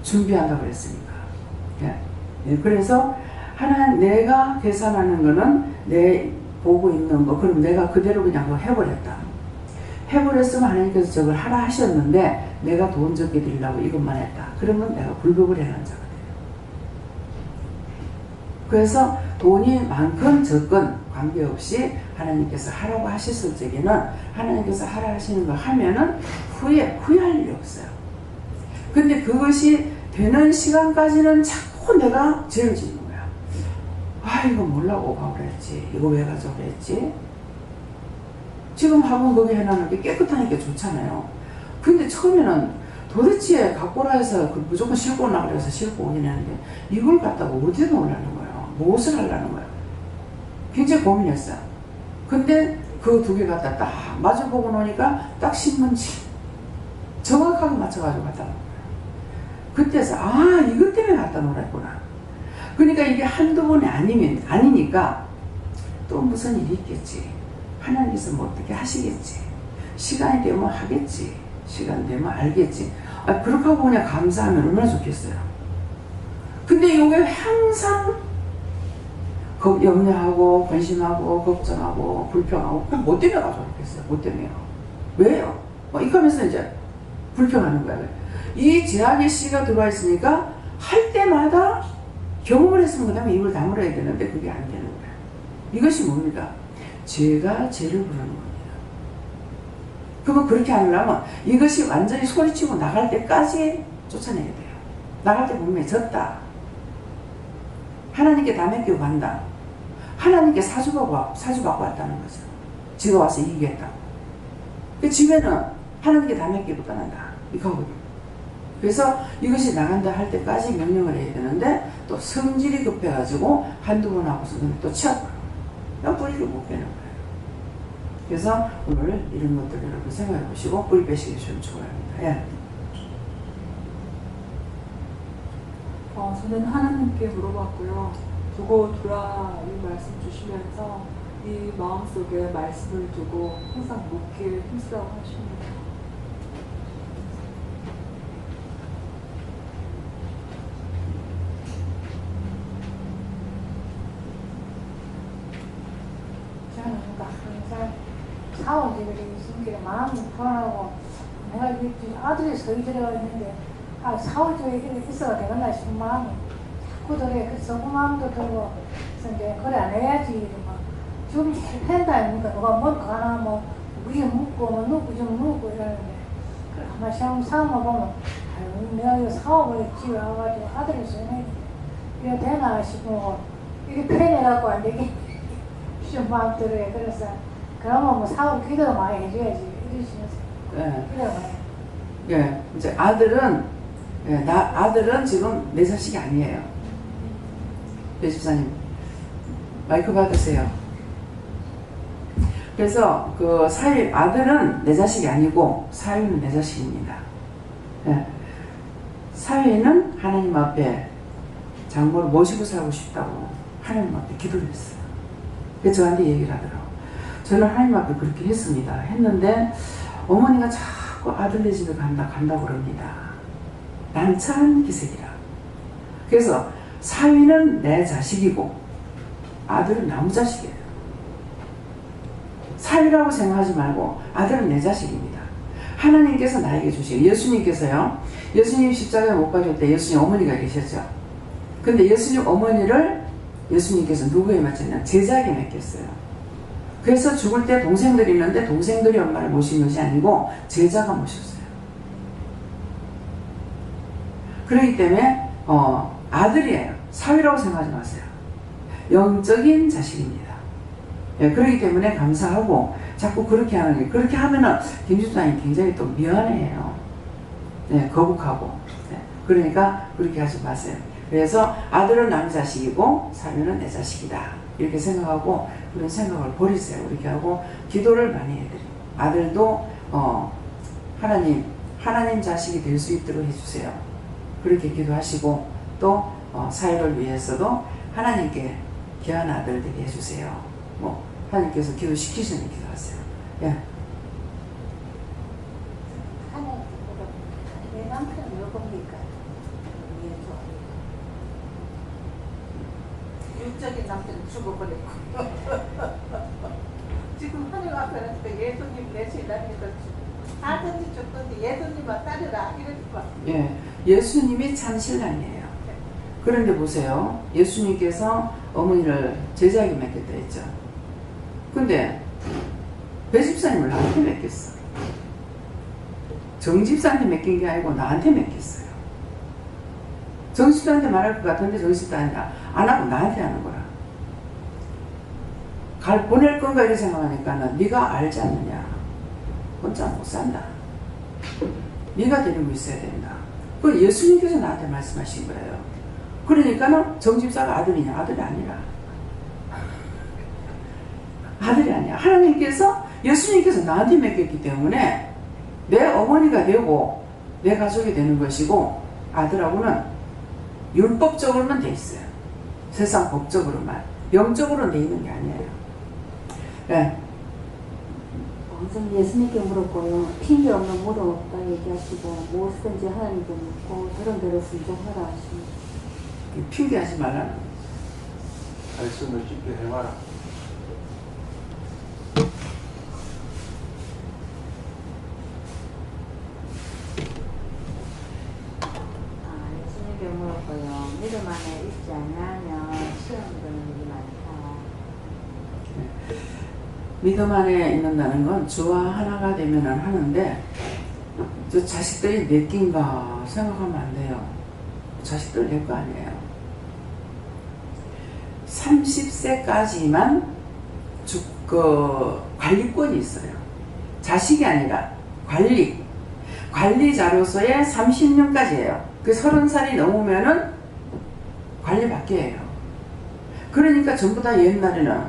준비한다고 그랬으니까. 예. 예. 그래서 내가 계산하는 거는 내 보고 있는 거, 그럼 내가 그대로 그냥 그거 해버렸다. 해버렸으면 하나님께서 저걸 하라 하셨는데 내가 돈 적게 드리려고 이것만 했다. 그러면 내가 불법을 행한 자가 돼요. 그래서 돈이 많건 적건 관계없이 하나님께서 하라고 하셨을 적에는 하나님께서 하라 하시는 걸 하면은 후회할 일이 없어요. 근데 그것이 되는 시간까지는 자꾸 내가 죄를 짓는 거야. 아, 이거 몰라고 오라고 했지. 이거 왜 가져오라 했지? 지금 학원 거기 해놓는 게 깨끗하니까 좋잖아요. 근데 처음에는 도대체 갖고 오라 해서 무조건 싣고 오라 그래서 싣고 오긴 했는데 이걸 갖다가 어디에 놓으려는 거예요? 무엇을 하려는 거예요? 굉장히 고민했어요. 근데 그 두 개 갖다 딱 마주보고 노니까 딱 신문지 정확하게 맞춰가지고 갖다 놓은 거예요. 그때서 이것 때문에 갖다 놓으랬구나. 그러니까 이게 한두 번이 아니니까 또 무슨 일이 있겠지. 하나님께서 뭐 어떻게 하시겠지. 시간이 되면 하겠지. 시간 되면 알겠지. 그렇게 하고 그냥 감사하면 얼마나 좋겠어요. 근데 이게 항상 염려하고 관심하고 걱정하고 불평하고 그럼 뭐 때문에 가져오겠어요? 뭐 때문에요? 왜요? 이러면서 이제 불평하는 거예요. 이 제약의 씨가 들어와 있으니까 할 때마다 경험을 했으면 그 다음에 입을 다물어야 되는데 그게 안 되는 거예요. 이것이 뭡니까? 죄가 죄를 부르는 겁니다. 그러면 그렇게 하려면 이것이 완전히 소리치고 나갈 때까지 쫓아내야 돼요. 나갈 때 분명히 졌다. 하나님께 다 맡기고 간다. 하나님께 사주받고 왔다는 거죠. 지가 와서 이기겠다고. 그 집에는 하나님께 다 맡기고 떠난다. 이거거든요. 그래서 이것이 나간다 할 때까지 명령을 해야 되는데 또 성질이 급해가지고 한두 번 하고서 또 치워버려요. 그냥 뿌리를 못 빼는 거예요. 그래서 오늘 이런 것들 여러분 생각해 보시고 뿌리 빼시기 좀 좋아합니다. 예. 저는 하나님께 물어봤고요. 두고 두라 이 말씀 주시면서 이 마음속에 말씀을 두고 항상 묵기에 힘쓰라고 하십니다. 저는 항상 사원들이 있으니까 마음이 불안하고 내가 아들이 서기들어가 있는데 사원들이 있어야 되겠나 싶은 마음이 자꾸 들어요. 그래서 그 마음도 들고 그래서 이제 그래 안 해야지 좀 한다 아닙니까? 누가 뭘 가나 뭐 위에 묻고 뭐 누구 좀 묻고 이러는데 그래 가만히 사업만 보면 아유 내가 이거 사업을 집에 와가지고 아들이 전에 이거 되나 싶고 이게 팬이라고 안 되게 좀 마음 들어요. 그래서 그러면 뭐 사업 기도 많이 해줘야지 이러시면서 기도 많이. 예, 이제 아들은 지금 내 자식이 아니에요. 배 집사님 마이크 받으세요. 그래서 그 아들은 내 자식이 아니고 사위는 내 자식입니다. 예. 사위는 하나님 앞에 장모를 모시고 살고 싶다고 하나님 앞에 기도를 했어요. 그래서 저한테 얘기를 하더라고요. 저는 하나님 앞에 그렇게 했습니다. 했는데 어머니가 자꾸 아들네 집에 간다고 그럽니다. 난처한 기색이라. 그래서 사위는 내 자식이고 아들은 나무 자식이에요. 사위라고 생각하지 말고 아들은 내 자식입니다. 하나님께서 나에게 주신 예수님께서요. 예수님 십자가에 못 박힐 때 예수님 어머니가 계셨죠. 근데 예수님 어머니를 예수님께서 누구에 맡겼냐? 제자에게 맡겼어요. 그래서 죽을 때 동생들이 있는데 동생들이 엄마를 모신 것이 아니고 제자가 모셨어요. 그렇기 때문에 아들이에요. 사위라고 생각하지 마세요. 영적인 자식입니다. 예, 그렇기 때문에 감사하고 자꾸 그렇게 하는 게 그렇게 하면은 김집사님이 굉장히 또 미안해요. 네, 거북하고. 네, 그러니까 그렇게 하지 마세요. 그래서 아들은 남 자식이고 사위는 내 자식이다. 이렇게 생각하고 그런 생각을 버리세요. 이렇게 하고 기도를 많이 해드려요. 아들도 하나님 자식이 될 수 있도록 해주세요. 그렇게 기도하시고 또 사위를 위해서도 하나님께 귀한 아들 되게 해주세요. 뭐 하나님께서 기도시키시는 기도하세요. 예. 내 남편은 몇 겁니까? 육적인 남편은 죽어버렸고 지금 하늘 앞에는 예수님 내 신랑이니까 하든지 죽든지 예수님만 따르라 이러니까. 예, 예수님이 참 신랑이에요. 그런데 보세요. 예수님께서 어머니를 제자에게 맡겼다 했죠. 근데 배 집사님을 나한테 맡겼어. 정 집사한테 맡긴 게 아니고 나한테 맡겼어요. 정 집사한테 말할 것 같은데 정 집사한테 안 하고 나한테 하는 거야. 보낼 건가 이렇게 생각하니까는 네가 알지 않느냐. 혼자 못 산다. 네가 데리고 있어야 된다. 그 예수님께서 나한테 말씀하신 거예요. 그러니까는 정집사가 아들이냐? 아들이 아니라. 아들이 아니야. 하나님께서 예수님께서 나한테 맡겼기 때문에 내 어머니가 되고 내 가족이 되는 것이고 아들하고는 율법적으로만 돼 있어요. 세상 법적으로만. 영적으로 돼 있는 게 아니에요. 네. 항상 예수님께 물었고요. 핑계 없는 무덤 없다 얘기하시고 무엇이든지 하나님께 묻고 저런 대로 순종하라 하십니다. 핑계하지 말라는 말씀을 쉽게 해봐라. 예수님께 물었고요. 믿음 안에 있지 않으면 시험 드는 일이 많다. 믿음 안에 있는다는 건 주와 하나가 되면은 하는데 저 자식들이 내 낀가 생각하면 안 돼요. 자식들 내 거 아니에요. 30세까지만 관리권이 있어요. 자식이 아니라 관리자로서의 30년까지예요. 그 30살이 넘으면은 관리받게 해요. 그러니까 전부 다 옛날에는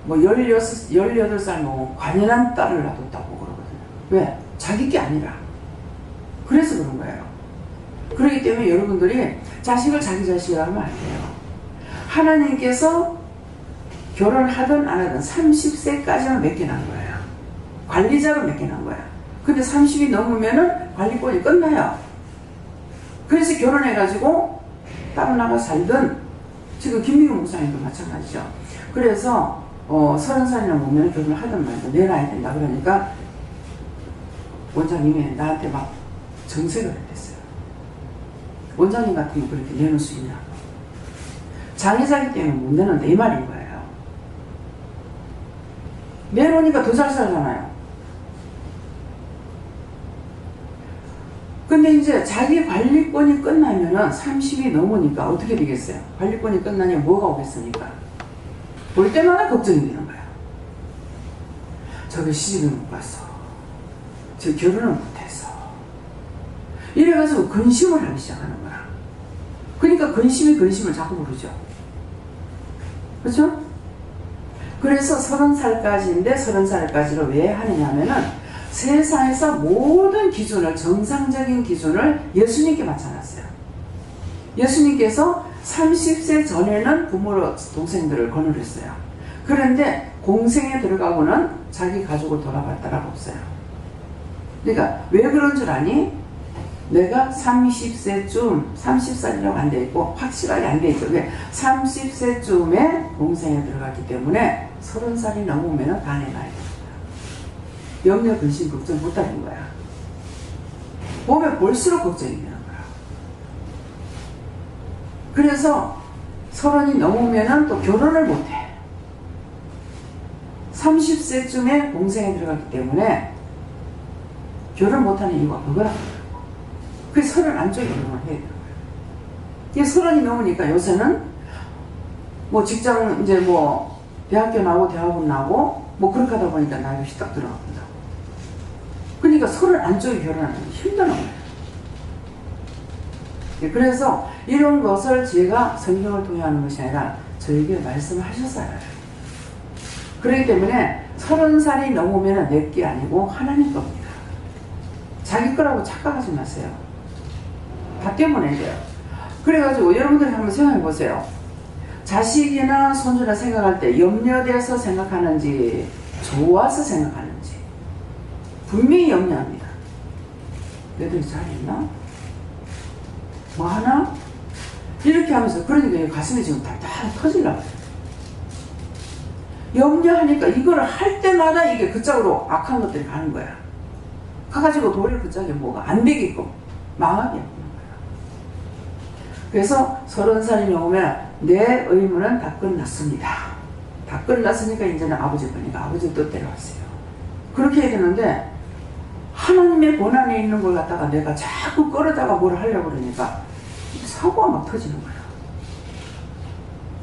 뭐 18살 먹으면 관연한 딸을 놔뒀다고 그러거든요. 왜? 자기 게 아니라. 그래서 그런 거예요. 그렇기 때문에 여러분들이 자식을 자기 자식이라고 하면 안 돼요. 하나님께서 결혼하든 안 하든 30세까지는 맡겨놓은 거예요. 관리자로 맡겨놓은 거야. 근데 30이 넘으면은 관리권이 끝나요. 그래서 결혼해가지고 따로 나가 살든 지금 김민경 목사님도 마찬가지죠. 그래서 30살이나 보면 결혼을 하든 말든 내놔야 된다 그러니까 원장님이 나한테 막 정색을 했어요. 원장님 같으면 그렇게 내놓을 수 있냐. 장애자기 때문에 못 내는데 이 말인 거예요. 내놓으니까 더 잘 살잖아요. 근데 이제 자기 관리권이 끝나면은 30이 넘으니까 어떻게 되겠어요? 관리권이 끝나면 뭐가 오겠습니까? 볼 때마다 걱정이 되는 거야. 저게 시집을 못 갔어. 저 결혼을 못했어. 이래가지고 근심을 하기 시작하는 거야. 그러니까 근심을 자꾸 부르죠. 그렇죠? 그래서 30살까지인데 30살까지로 왜 하느냐 하면은 세상에서 모든 기준을, 정상적인 기준을 예수님께 맞춰놨어요. 예수님께서 30세 전에는 부모로 동생들을 거느렸어요. 그런데 공생에 들어가고는 자기 가족을 돌아갈 따라가 없어요. 그러니까 왜 그런 줄 아니? 내가 30세쯤 30살이라고 안 돼 있고 확실하게 안 돼 있죠. 왜? 30세쯤에 공생에 들어갔기 때문에 30살이 넘으면 다 내놔야 돼요. 염려, 근심, 걱정 못하는 거야. 보면 볼수록 걱정이 되는 거야. 그래서 30이 넘으면 또 결혼을 못해. 30세쯤에 공생에 들어갔기 때문에 결혼 못하는 이유가 그거라고. 그래서 30 안쪽에 결혼을 해야 되는 거예요. 이게 30이 넘으니까 요새는 뭐 직장 이제 뭐 대학교 나오고 대학원 나오고 뭐 그렇게 하다 보니까 나이가 딱 들어갑니다. 그러니까 30 안쪽에 결혼하는 게 힘든 거예요. 그래서 이런 것을 제가 성경을 통해 하는 것이 아니라 저에게 말씀을 하셨어요. 그렇기 때문에 30살이 넘으면 내 게 아니고 하나님 겁니다. 자기 거라고 착각하지 마세요. 다 때문에 돼요. 그래가지고 여러분들이 한번 생각해 보세요. 자식이나 손주나 생각할 때 염려돼서 생각하는지 좋아서 생각하는지 분명히 염려합니다. 애들이 잘했나? 뭐 하나? 이렇게 하면서 그러니까 가슴이 지금 달달 터지려고 해요. 염려하니까 이거를 할 때마다 이게 그 짝으로 악한 것들이 가는 거야. 가가지고 도리어 그 짝에 뭐가 안 되게끔 망하게 하는 거야. 그래서 30살이 넘으면 내 의무는 다 끝났습니다. 다 끝났으니까 이제는 아버지 거니까 아버지 뜻대로 하세요. 그렇게 해야 되는데 하나님의 권한에 있는 걸 갖다가 내가 자꾸 끌어다가 뭘 하려고 그러니까 사고가 막 터지는 거야.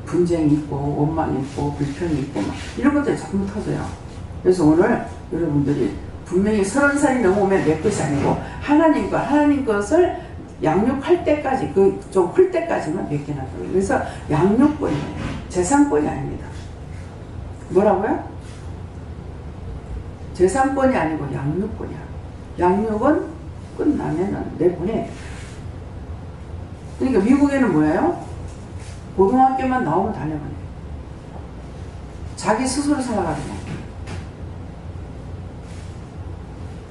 분쟁이 있고 원망이 있고 불평이 있고 막 이런 것들이 자꾸 터져요. 그래서 오늘 여러분들이 분명히 30살이 넘으면 내 것이 아니고 하나님 것을 양육할 때까지 그 좀 클 때까지만 맡겨놔요. 그래서 양육권이에요. 재산권이 아닙니다. 뭐라고요? 재산권이 아니고 양육권이야. 양육은 끝나면은 내보내. 그러니까 미국에는 뭐예요? 고등학교만 나오면 달려가네. 자기 스스로 살아가는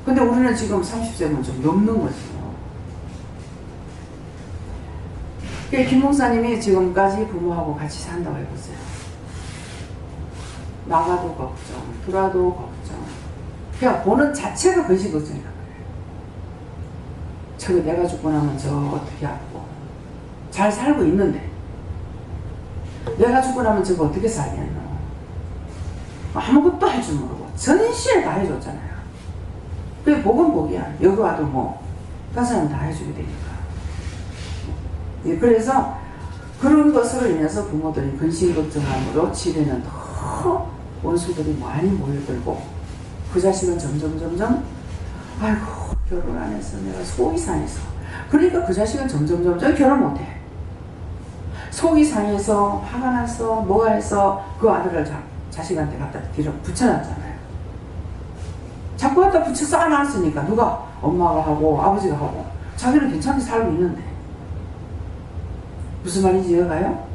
근데 우리는 지금 30세면 좀 넘는 거지. 김 목사님이 지금까지 부모하고 같이 산다고 해보세요. 나가도 걱정, 들어도 걱정. 그냥 보는 자체가 근심 걱정이란 말이에요. 저거 내가 죽고 나면 저 어떻게 하고. 잘 살고 있는데. 내가 죽고 나면 저거 어떻게 살겠노. 아무것도 할 줄 모르고 전시에 다 해줬잖아요. 그게 복은 복이야. 여기 와도 뭐 다른 사람 다 해주게 되니까. 예, 그래서 그런 것으로 인해서 부모들이 근심 걱정함으로 집에는 더 원수들이 많이 모여들고 그 자식은 점점 아이고 결혼 안 해서 내가 속이 상해서 그러니까 그 자식은 점점 결혼 못해. 속이 상해서 화가 나서 뭐가 해서 그 아들을 자식한테 갖다 뒤로 붙여놨잖아요. 자꾸 갖다 붙여 쌓아놨으니까 누가 엄마가 하고 아버지가 하고 자기는 괜찮게 살고 있는데 무슨 말인지 이해가요?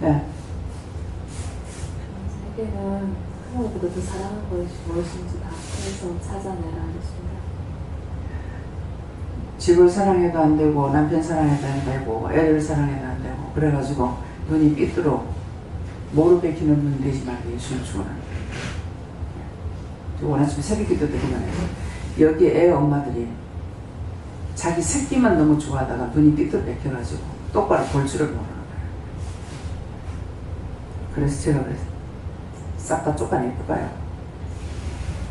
네. 자기는 하나님보다 더 사랑하는 것이 무엇인지 다 그래서 찾아내라 하셨습니다. 집을 사랑해도 안 되고 남편 사랑해도 안 되고 애들 사랑해도 안 되고 그래가지고 눈이 삐뚤어 모르 뺏기는 눈 되지 말고 예수를 주원합니다. 오늘 아침에 새벽기도 드리면 여기 애 엄마들이 자기 새끼만 너무 좋아하다가 눈이 삐뚤어 뺏겨가지고 똑바로 볼 줄을 모르는 거예요. 그래서 제가 그랬어요. 싹 다 쫓아내볼까요?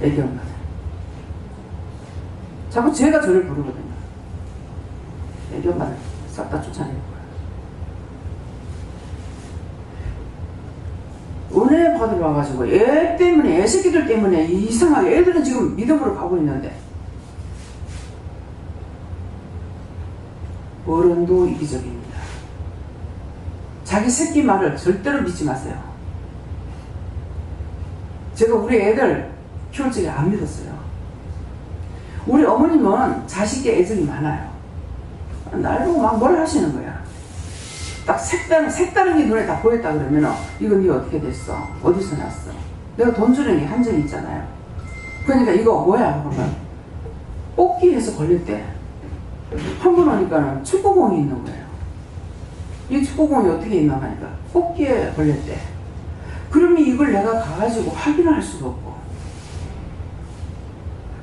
애기 엄마들. 자꾸 제가 저를 부르거든요. 애기 엄마들 싹 다 쫓아내볼 거예요. 은혜 받으러 와가지고 애 때문에 애 새끼들 때문에 이상하게 애들은 지금 믿음으로 가고 있는데 어른도 이기적입니다. 자기 새끼 말을 절대로 믿지 마세요. 제가 우리 애들 키울 적에 안 믿었어요. 우리 어머님은 자식의 애정이 많아요. 날 보고 막 뭘 하시는 거야. 딱 색다른 게 눈에 다 보였다 그러면 이거 니 어떻게 됐어? 어디서 났어? 내가 돈 주는 게 한정이 있잖아요. 그러니까 이거 뭐야? 그러면 뽑기에서 걸렸대. 한 번 오니까는 축구공이 있는 거예요. 이 축구공이 어떻게 있나 하니까 뽑기에 걸렸대. 그러면 이걸 내가 가가지고 확인을 할 수가 없고.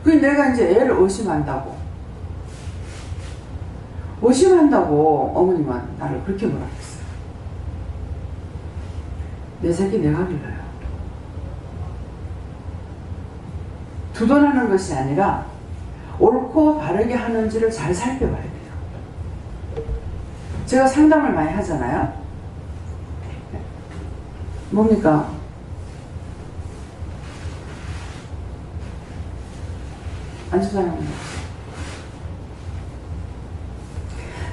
그래서 내가 이제 애를 의심한다고 어머님은 나를 그렇게 뭐라 했어요. 내 새끼 내가 길러요. 두돈하는 것이 아니라 옳고 바르게 하는지를 잘 살펴봐야 돼요. 제가 상담을 많이 하잖아요. 뭡니까? 안주사님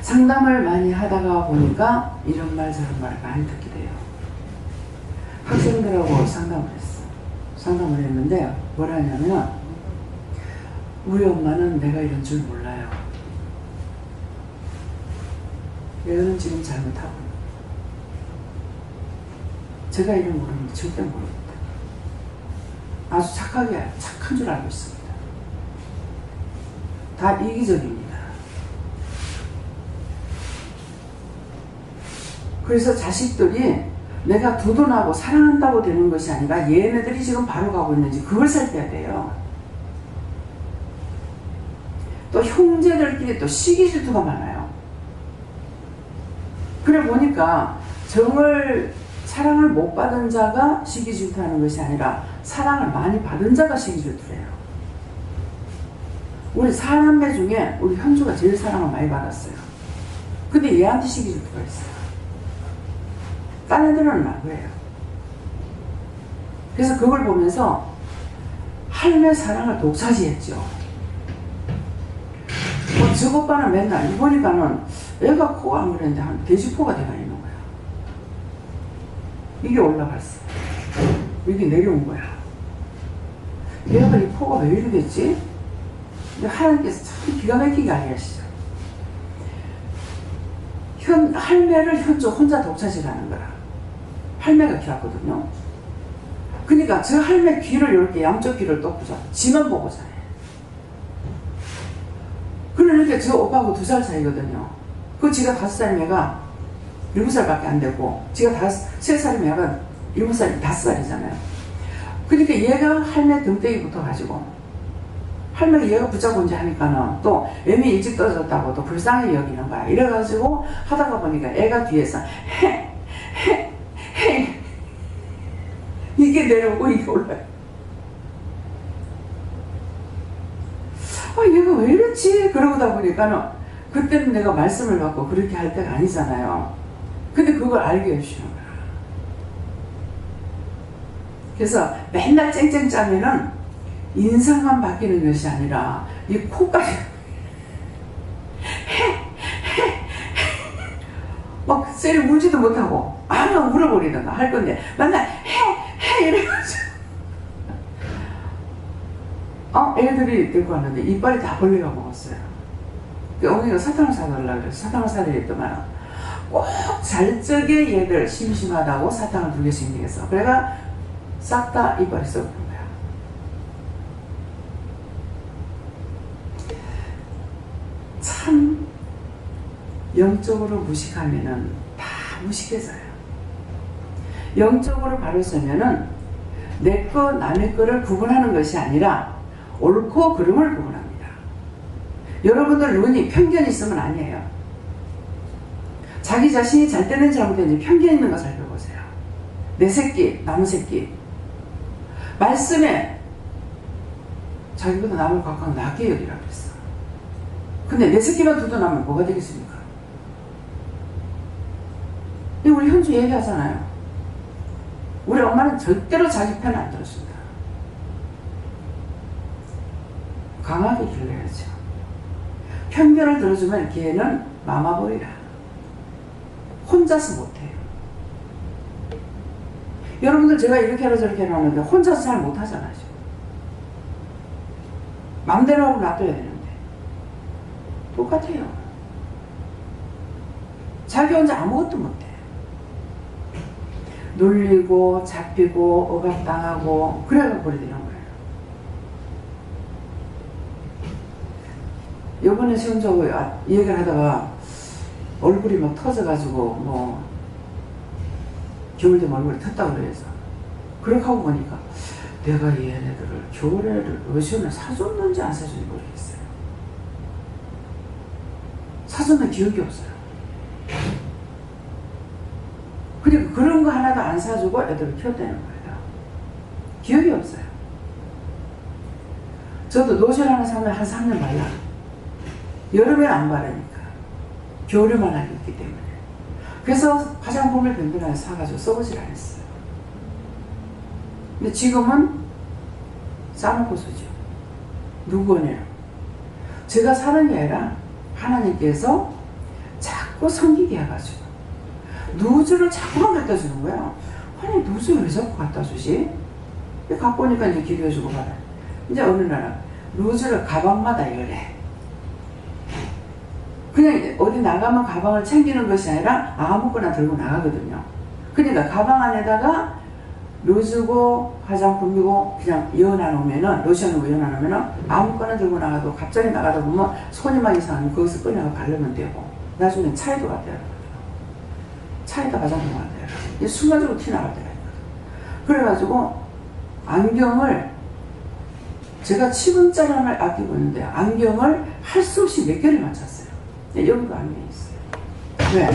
상담을 많이 하다가 보니까 이런 말 저런 말 많이 듣게 돼요. 학생들하고 상담을 했는데 뭐라 하냐면 우리 엄마는 내가 이런 줄 몰라요. 얘는 지금 잘못하고 제가 이런 모르는데 절대 모릅니다. 아주 착한 줄 알고 있습니다. 다 이기적입니다. 그래서 자식들이 내가 두둔하고 사랑한다고 되는 것이 아니라 얘네들이 지금 바로 가고 있는지 그걸 살펴야 돼요. 또 형제들끼리 또 시기 질투가 많아요. 그래 보니까 사랑을 못 받은 자가 시기 질투하는 것이 아니라 사랑을 많이 받은 자가 시기 질투래요. 우리 사남매 중에 우리 현주가 제일 사랑을 많이 받았어요. 근데 얘한테 시기 질투가 있어요. 딴 애들은 안 그래요. 그래서 그걸 보면서 할매 사랑을 독차지했죠. 저 오빠는 맨날 보니까는 애가 코가 안 그랬는데 한 돼지코가 돼가 있는 거야. 이게 올라갔어. 이게 내려온 거야. 얘가 이 코가 왜 이리 됐지? 근데 하나님께서 참 기가 막히게 알게 하시죠. 할매를 현주 혼자 독차지하는 거라. 할매가 키웠거든요. 그러니까 저 할매 귀를 이렇게 양쪽 귀를 똑부자. 지만 보고 자요. 그러니까 저 오빠하고 2살 차이거든요. 그 지가 5살이면 얘가 7살밖에 안 되고, 지가 3살이면 얘가 7살이 5살이잖아요. 그러니까 얘가 할매 등대기 붙어가지고, 할매가 얘가 붙잡고 이제 하니까는 또 애미 일찍 떨어졌다고 또 불쌍히 여기는 거야. 이래가지고 하다가 보니까 애가 뒤에서 헤 이게 내려오고 이게 올라요. 얘가 왜 이렇지? 그러다 보니까는 그때는 내가 말씀을 받고 그렇게 할 때가 아니잖아요. 근데 그걸 알게 해주시는 거야. 그래서 맨날 쨍쨍 짜면은 인상만 바뀌는 것이 아니라 이 코까지 막 쎄리 울지도 못하고 아무 울어버리던가 할 건데 맨날 이래가지고 애들이 데리고 왔는데 이빨이 다 벌레가 먹었어요. 어머니가 사탕을 사달라고 그래서 사탕을 사달라 했더만 꼭 잘적에 얘들 심심하다고 사탕을 2개씩 먹였어. 그래가 싹 다 이빨이 썩은 거야. 참 영적으로 무식하면은 다 무식해져요. 영적으로 바로 서면은 내 거 남의 거를 구분하는 것이 아니라 옳고 그름을 구분합니다. 여러분들 눈이 편견이 있으면 아니에요. 자기 자신이 잘 되는지 잘못되는지 편견 있는 거 살펴보세요. 내 새끼, 남의 새끼. 말씀에 자기보다 남을 각각 낫게 여기라고 했어. 근데 내 새끼만 두둔하면 뭐가 되겠습니까? 우리 현주 얘기하잖아요. 우리 엄마는 절대로 자기 편 안 들었습니다. 강하게 길러야죠. 편견을 들어주면 걔는 마마보이라. 혼자서 못해요. 여러분들 제가 이렇게 하라 저렇게 하는데 혼자서 잘 못하잖아요. 맘대로 하고 놔둬야 되는데 똑같아요. 자기 혼자 아무것도 못해. 놀리고 잡히고 억압당하고 그래가 버리되는 거예요. 요번에 시험자고 얘기를 하다가 얼굴이 막 터져가지고 뭐 겨울 되면 얼굴이 텄다고 그래서 그렇게 하고 보니까 내가 얘네들을 겨울에를 로션을 사줬는지 안 사줬는지 모르겠어요. 사줬는 기억이 없어요. 그리고 그런 거 하나도 안 사주고 애들을 키웠다는 거예요. 기억이 없어요. 저도 로션 하나 사면 한 3년 발라. 여름엔 안 바르니까. 겨울에만 하기 있기 때문에. 그래서 화장품을 변변하게 사가지고 써보질 않았어요. 근데 지금은 싸놓고 쓰죠. 누구 은혜로? 제가 사는 게 아니라 하나님께서 자꾸 섬기게 해가지고 누즈를 자꾸만 갖다 주는 거야. 아니 누즈 왜 자꾸 갖다 주지? 갖고 오니까 이제 기도해주고 받아. 이제 어느 날은 누즈를 가방마다 열래. 그냥 어디 나가면 가방을 챙기는 것이 아니라 아무거나 들고 나가거든요. 그러니까 가방 안에다가 루즈고 화장품이고 그냥 이어놔놓으면은 로션으로 이어놔놓으면은 아무거나 들고 나가도 갑자기 나가다 보면 손이 막 이상하면 거기서 꺼내서 바르면 되고 나중에 차에도 갖다 요 차에다 화장품 갖다 요 순간적으로 티 나갈 때가 있거든. 그래가지고 안경을 제가 7분짜리를 아끼고 있는데 안경을 할 수 없이 몇 개를 맞췄어요. 여기도 안경이 있어요. 왜?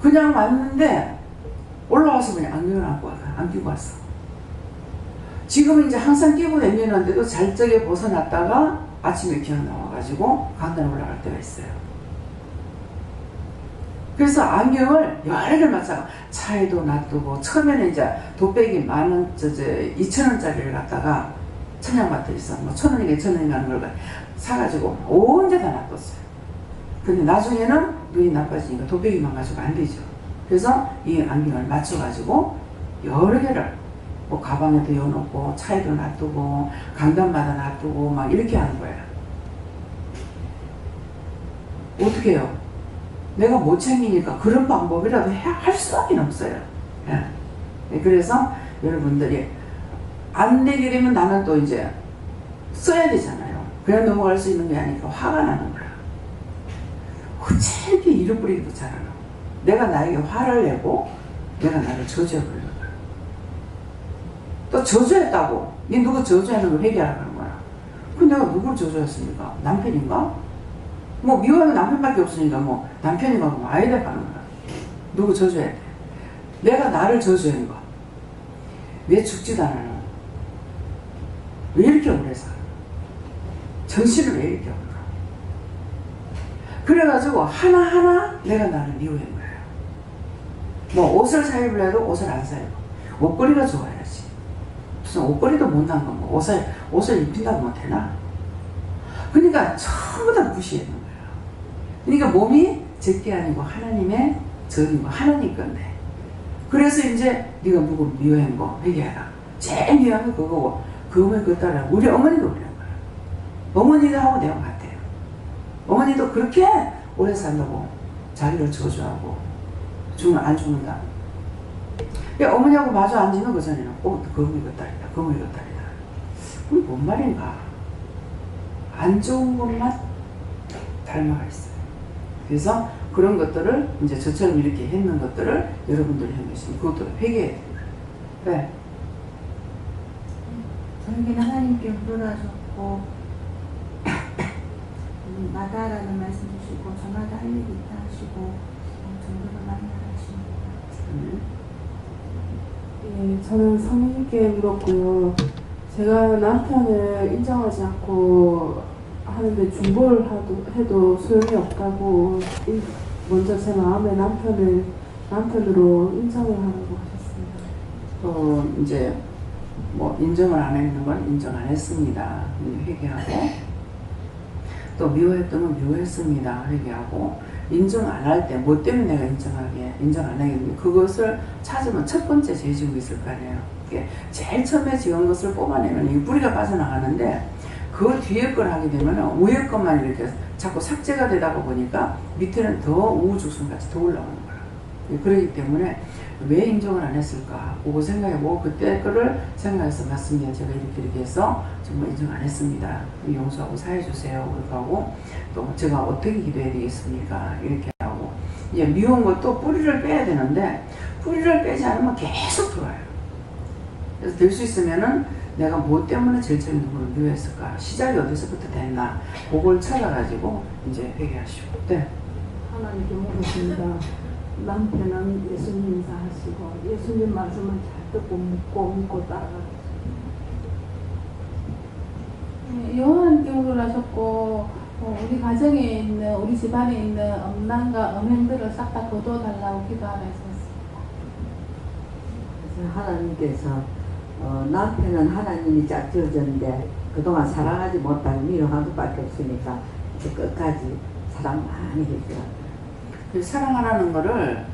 그냥 왔는데 올라와서 그냥 안경을 안 끼고 왔어. 지금은 이제 항상 끼고 다니는데도 잘 적에 벗어났다가 아침에 기어 나와가지고 강단 올라갈 때가 있어요. 그래서 안경을 여러 개를 맞춰 차에도 놔두고 처음에는 이제 도배기 2,000원짜리를 갖다가 천양마트에 있어. 뭐 1,000원이가 2,000원이 가는 걸 사가지고 언제 다 놔뒀어요. 근데 나중에는 눈이 나빠지니까 도배기만 가지고 안 되죠. 그래서 이 안경을 맞춰가지고 여러 개를 뭐 가방에도 넣어놓고 차에도 놔두고 강단마다 놔두고 막 이렇게 하는 거예요. 어떻게 해요? 내가 못 챙기니까 그런 방법이라도 할 수밖에 없어요. 예. 그래서 여러분들이 안 되게 되면 나는 또 이제 써야 되잖아요. 그냥 넘어갈 수 있는 게 아니니까 화가 나는 거야. 어째 이렇게 일을 뿌리기도 잘하나. 내가 나에게 화를 내고 내가 나를 저주해버리는 거야. 또 저주했다고 니 누구 저주하는 걸 회개하라 그러는 거야. 근데 내가 누구를 저주했습니까? 남편인가? 뭐 미워하는 남편밖에 없으니까 뭐 남편인가 뭐 아이들 하는 거야. 누구 저주해야 돼. 내가 나를 저주하는 거. 왜 죽지도 않아요? 왜 이렇게 오래 살아? 정신을 왜 이렇게 없나? 그래가지고 하나하나 내가 나를 미워한 거예요. 뭐 옷을 사 입으려도 옷을 안 사요. 옷걸이가 좋아야지. 무슨 옷걸이도 못난 거 뭐 옷을 입힌다고 못해나? 그러니까 전부 다 무시하는 거예요. 그러니까 몸이 제게 아니고 하나님의 적이고 하나님 건데. 그래서 이제 네가 누구 미워한 거 회개하라. 제일 미워한 거 그거고 그거면 그거 따라 우리 어머니도 그런 거야. 어머니도 하고 내가 같아요. 어머니도 그렇게 오래 산다고 자기를 저주하고 안 죽는다. 그러니까 어머니하고 마주 앉으면 그 전에는 그거면 그 딸이다. 그거면 그 딸이다. 그럼 뭔 말인가? 안 좋은 것만 닮아가 있어요. 그래서 그런 것들을 이제 저처럼 이렇게 했는 것들을 여러분들이 한 것이 그것도 회개해야 돼요. 네. 저에게는 하나님께 물어라셨고 마다라는 말씀 주시고 저마다 할 일이 있다 하시고 정도를 만나라 하십니다. 예, 저는 성님께 물었고요. 제가 남편을 인정하지 않고 하는데 중보를 해도 소용이 없다고 먼저 제 마음에 남편으로 인정을 하라고 하셨습니다. 이제 뭐 인정을 안 했는 건 인정 안 했습니다. 회개하고 또 미워했던 건 미워했습니다. 회개하고 인정 안 할 때 뭐 때문에 내가 인정 안 하겠는데 그것을 찾으면 첫 번째 죄 지은 게 있을 거 아니에요. 제일 처음에 지은 것을 뽑아내면 이 뿌리가 빠져나가는데 그 뒤에 걸 하게 되면 위에 것만 이렇게 자꾸 삭제가 되다 보니까 밑에는 더 우후죽순같이 더 올라오는 거야. 그렇기 때문에 왜 인정을 안 했을까? 그거 생각해보고 그때 거를 생각해서 맞습니다. 제가 이렇게 해서 정말 인정 안 했습니다. 용서하고 사해주세요. 그렇게 하고 또 제가 어떻게 기도해야 되겠습니까? 이렇게 하고 이제 미운 것도 뿌리를 빼야 되는데 뿌리를 빼지 않으면 계속 들어와요. 그래서 될 수 있으면은 내가 뭐 때문에 제일 처음에 누구를 미워했을까? 시작이 어디서부터 됐나? 그걸 찾아가지고 이제 회개하시고. 네. 하나님께 물었습니다. 남편은 예수님 인사하시고 예수님 말씀은 잘 듣고 믿고 따라가고. 여호와님께 물으라셨고 우리 가정에 있는 우리 집안에 있는 엄난과 엄행들을 싹 다 거둬달라고 기도하라 했었습니다. 그래서 하나님께서 남편은 하나님이 짝지어졌는데 그동안 사랑하지 못하고 미워한 것밖에 없으니까 이제 끝까지 사랑 많이 해주라. 사랑하라는 거를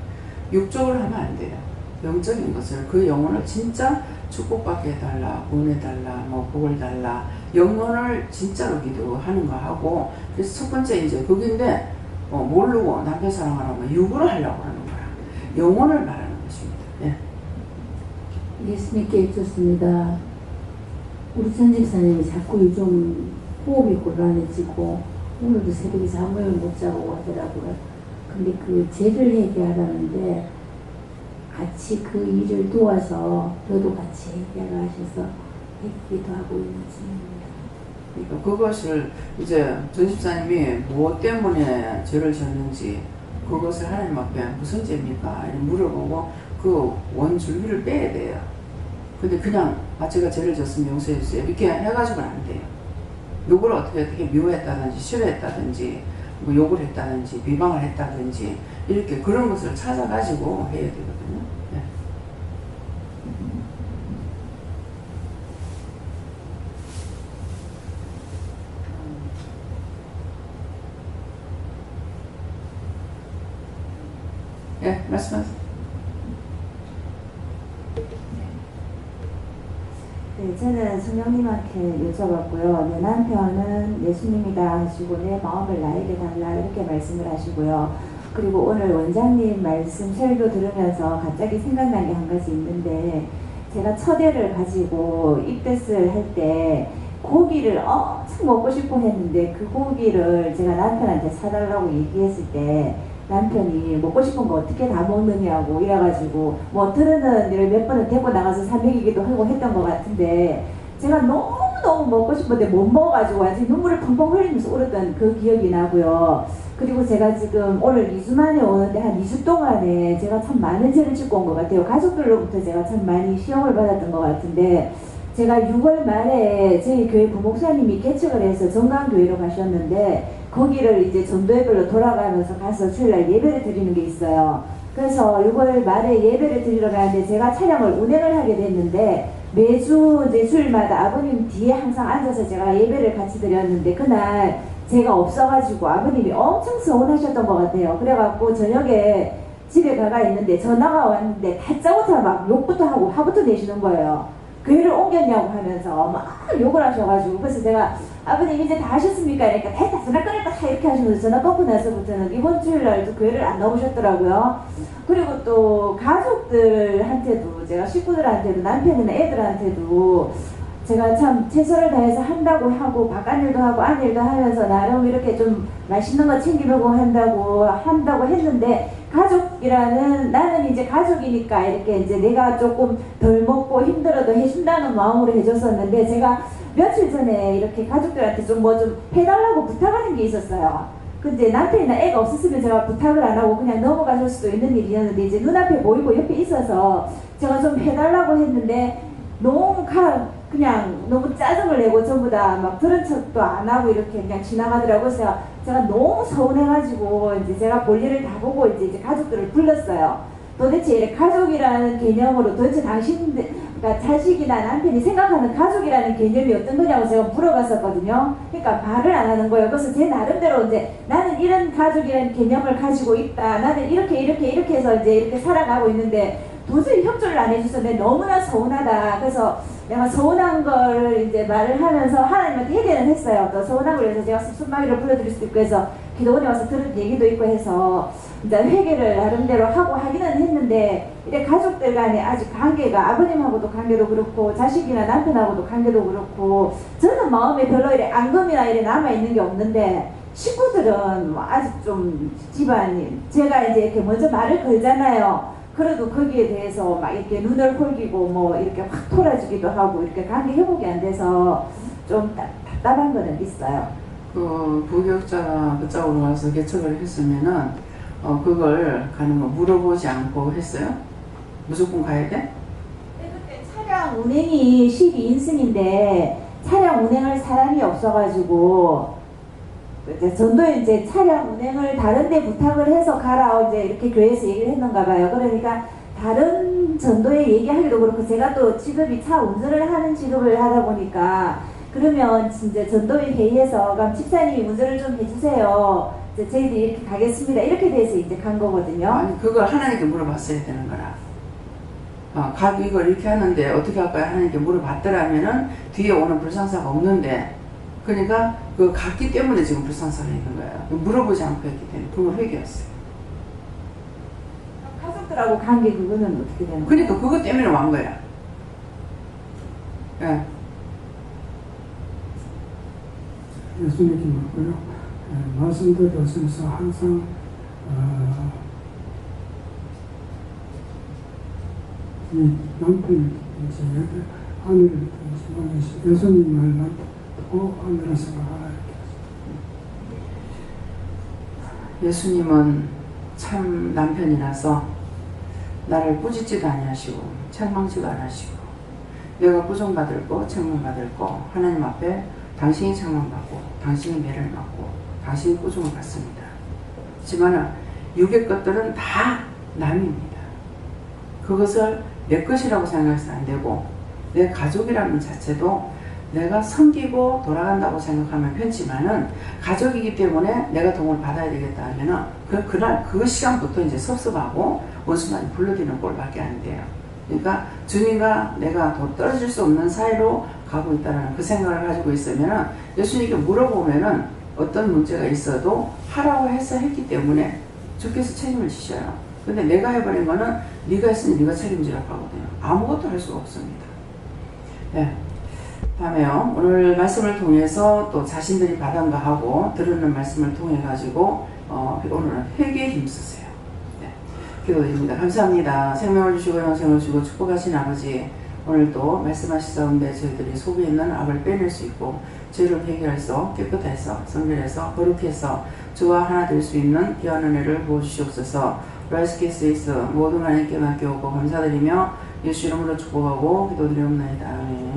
육적으로 하면 안 돼요. 영적인 것을 그 영혼을 진짜 축복받게 해달라, 구원해달라, 뭐 복을 달라 영혼을 진짜로 기도하는 거 하고 그래서 첫 번째 이제 그게인데 모르고 남편 사랑하라고 육으로 하려고 하는 거야. 영혼을 말하는 예수님께 여쭙습니다. 우리 전 집사님이 자꾸 좀 호흡이 곤란해지고 오늘도 새벽에 잠을 못 자고 하더라고요. 근데 그 죄를 회개하라는데 같이 그 일을 도와서 저도 같이 회개를 하셔서 회개도 하고 있는 중입니다. 그러니까 그것을 이제 전 집사님이 무엇 때문에 죄를 졌는지 그것을 하나님 앞에 무슨 죄입니까? 이렇게 물어보고 그 원줄기를 빼야 돼요. 근데 그냥 제가 죄를 졌으면 용서해 주세요 이렇게 해가지고는 안 돼요. 욕을 어떻게 미워했다든지 싫어했다든지 뭐 욕을 했다든지 비방을 했다든지 이렇게 그런 것을 찾아가지고 해야 되거든요. 네. 네, 말씀하세요. 네, 저는 성령님한테 여쭤봤고요. 내 남편은 예수님이다 하시고 내 마음을 나에게 달라 이렇게 말씀을 하시고요. 그리고 오늘 원장님 말씀 설교 들으면서 갑자기 생각난 게 한 가지 있는데 제가 첫애를 가지고 입덧을 할 때 고기를 엄청 먹고 싶어 했는데 그 고기를 제가 남편한테 사달라고 얘기했을 때 남편이 먹고 싶은 거 어떻게 다 먹느냐고 이래가지고 뭐 들으는 일을 몇 번은 데리고 나가서 사먹이기도 하고 했던 것 같은데 제가 너무너무 먹고 싶은데 못 먹어가지고 아직 눈물을 펑펑 흘리면서 울었던 그 기억이 나고요. 그리고 제가 지금 오늘 2주 만에 오는데 한 2주 동안에 제가 참 많은 죄를 짓고 온 것 같아요. 가족들로부터 제가 참 많이 시험을 받았던 것 같은데 제가 6월 말에 저희 교회 부목사님이 개척을 해서 정강교회로 가셨는데 거기를 이제 전도회별로 돌아가면서 가서 주일날 예배를 드리는 게 있어요. 그래서 6월 말에 예배를 드리러 가는데 제가 차량을 운행을 하게 됐는데 매주 이제 주일마다 아버님 뒤에 항상 앉아서 제가 예배를 같이 드렸는데 그날 제가 없어가지고 아버님이 엄청 서운하셨던 것 같아요. 그래갖고 저녁에 집에 가가 있는데 전화가 왔는데 다짜고짜 막 욕부터 하고 화부터 내시는 거예요. 교회를 옮겼냐고 하면서 막 욕을 하셔가지고 그래서 제가 아버님 이제 다 하셨습니까? 그러니까 됐다 전화 끊을까 다 이렇게 하시면서 전화 끊고 나서부터는 이번 주일날도 교회를 안 나오셨더라고요. 그리고 또 가족들한테도 제가 식구들한테도 남편이나 애들한테도 제가 참 최선을 다해서 한다고 하고 바깥일도 하고 안일도 하면서 나름 이렇게 좀 맛있는 거 챙기려고 한다고 했는데 가족이라는 나는 이제 가족이니까 이렇게 이제 내가 조금 덜 먹고 힘들어도 해준다는 마음으로 해줬었는데 제가 며칠 전에 이렇게 가족들한테 좀 뭐 좀 해달라고 부탁하는 게 있었어요. 근데 남편이나 애가 없었으면 제가 부탁을 안 하고 그냥 넘어가실 수도 있는 일이었는데 이제 눈앞에 보이고 옆에 있어서 제가 좀 해달라고 했는데 그냥 너무 짜증을 내고 전부 다 막 들은 척도 안 하고 이렇게 그냥 지나가더라고요. 그래서 제가 너무 서운해가지고 이제 제가 볼일을 다 보고 이제 가족들을 불렀어요. 도대체 이렇게 가족이라는 개념으로 도대체 당신들, 그러니까 자식이나 남편이 생각하는 가족이라는 개념이 어떤 거냐고 제가 물어봤었거든요. 그러니까 말을 안 하는 거예요. 그래서 제 나름대로 이제 나는 이런 가족이라는 개념을 가지고 있다. 나는 이렇게 해서 이제 이렇게 살아가고 있는데 도저히 협조를 안 해줘서 내가 너무나 서운하다. 그래서 내가 서운한 걸 이제 말을 하면서 하나님한테 회개는 했어요. 또 서운한 걸 해서 제가 습순마귀를 불러드릴 수도 있고 해서 기도원에 와서 들은 얘기도 있고 해서 이제 회개를 나름대로 하고 하기는 했는데 이래 가족들 간에 아직 관계가 아버님하고도 관계도 그렇고 자식이나 남편하고도 관계도 그렇고 저는 마음에 별로 이래 앙금이나 이래 남아있는 게 없는데 식구들은 뭐 아직 좀 집안이 제가 이제 이렇게 먼저 말을 걸잖아요. 그래도 거기에 대해서 막 이렇게 눈을 홀기고 뭐 이렇게 확 돌아지기도 하고 이렇게 관계 회복이 안 돼서 좀 답답한 거는 있어요. 그 부교육자가 그쪽으로 가서 개척을 했으면은 그걸 가는 거 물어보지 않고 했어요? 무조건 가야 돼? 그때 차량 운행이 12인승인데 차량 운행할 사람이 없어가지고 이제 전도에 이제 차량 운행을 다른 데 부탁을 해서 가라 이제 이렇게 교회에서 얘기를 했는가 봐요. 그러니까 다른 전도에 얘기하기도 그렇고 제가 또 직업이 차 운전을 하는 직업을 하다 보니까 그러면 진짜 전도회 회의에서 그럼 집사님이 운전을 좀 해주세요. 이제 저희들이 이렇게 가겠습니다. 이렇게 돼서 이제 간 거거든요. 아니 그걸 하나님께 물어봤어야 되는 거라. 가도 이걸 이렇게 하는데 어떻게 할까요? 하나님께 물어봤더라면은 뒤에 오는 불상사가 없는데 그러니까 그 갔기 때문에 지금 불상사가 있는 거예요. 물어보지 않고 했기 때문에 그걸 회개했어요. 가족들하고 관계 그거는 어떻게 되는 거예요? 그러니까 그것 때문에 완 거야. 예. 예수님께 묻고요. 말씀도 교수에서 항상 이 남편이든지 아내이든지 예수님 말만 듣고 하늘을 생각하라. 예수님은 참 남편이라서 나를 꾸짖지도 아니하시고 책망지도 않으시고 내가 부정받을 거 책망받을 거 하나님 앞에 당신이 책망받고 당신이 매를 맞고 당신이 꾸중을 받습니다. 하지만 육의 것들은 다 남입니다. 그것을 내 것이라고 생각해서는 안 되고 내 가족이라는 자체도 내가 섬기고 돌아간다고 생각하면 편지만은 가족이기 때문에 내가 도움을 받아야 되겠다 하면은 그날 그 시간부터 이제 섭섭하고 원수만이 불러들이는 꼴밖에 안 돼요. 그러니까 주님과 내가 더 떨어질 수 없는 사이로 가고 있다는 그 생각을 가지고 있으면은 예수님께 물어보면은 어떤 문제가 있어도 하라고 해서 했기 때문에 주께서 책임을 지셔요. 근데 내가 해버린 거는 네가 했으니 네가 책임지라고 하거든요. 아무것도 할 수가 없습니다. 네. 다음에요. 오늘 말씀을 통해서 또 자신들이 받은 거 하고 들은 말씀을 통해 가지고 오늘은 회개에 힘쓰세요. 네. 기도드립니다. 감사합니다. 생명을 주시고 영생을 주시고 축복하신 아버지, 오늘도 말씀하시사온데 저희들이 속에 있는 악을 빼낼 수 있고 죄를 해결해서 깨끗해서 성결해서 거룩해서 주와 하나 될 수 있는 귀한 은혜를 부어주시옵소서. 라이스케이스에서 모든 하나님께 맡겨오고 감사드리며 예수 이름으로 축복하고 기도드리옵나이다. 아멘.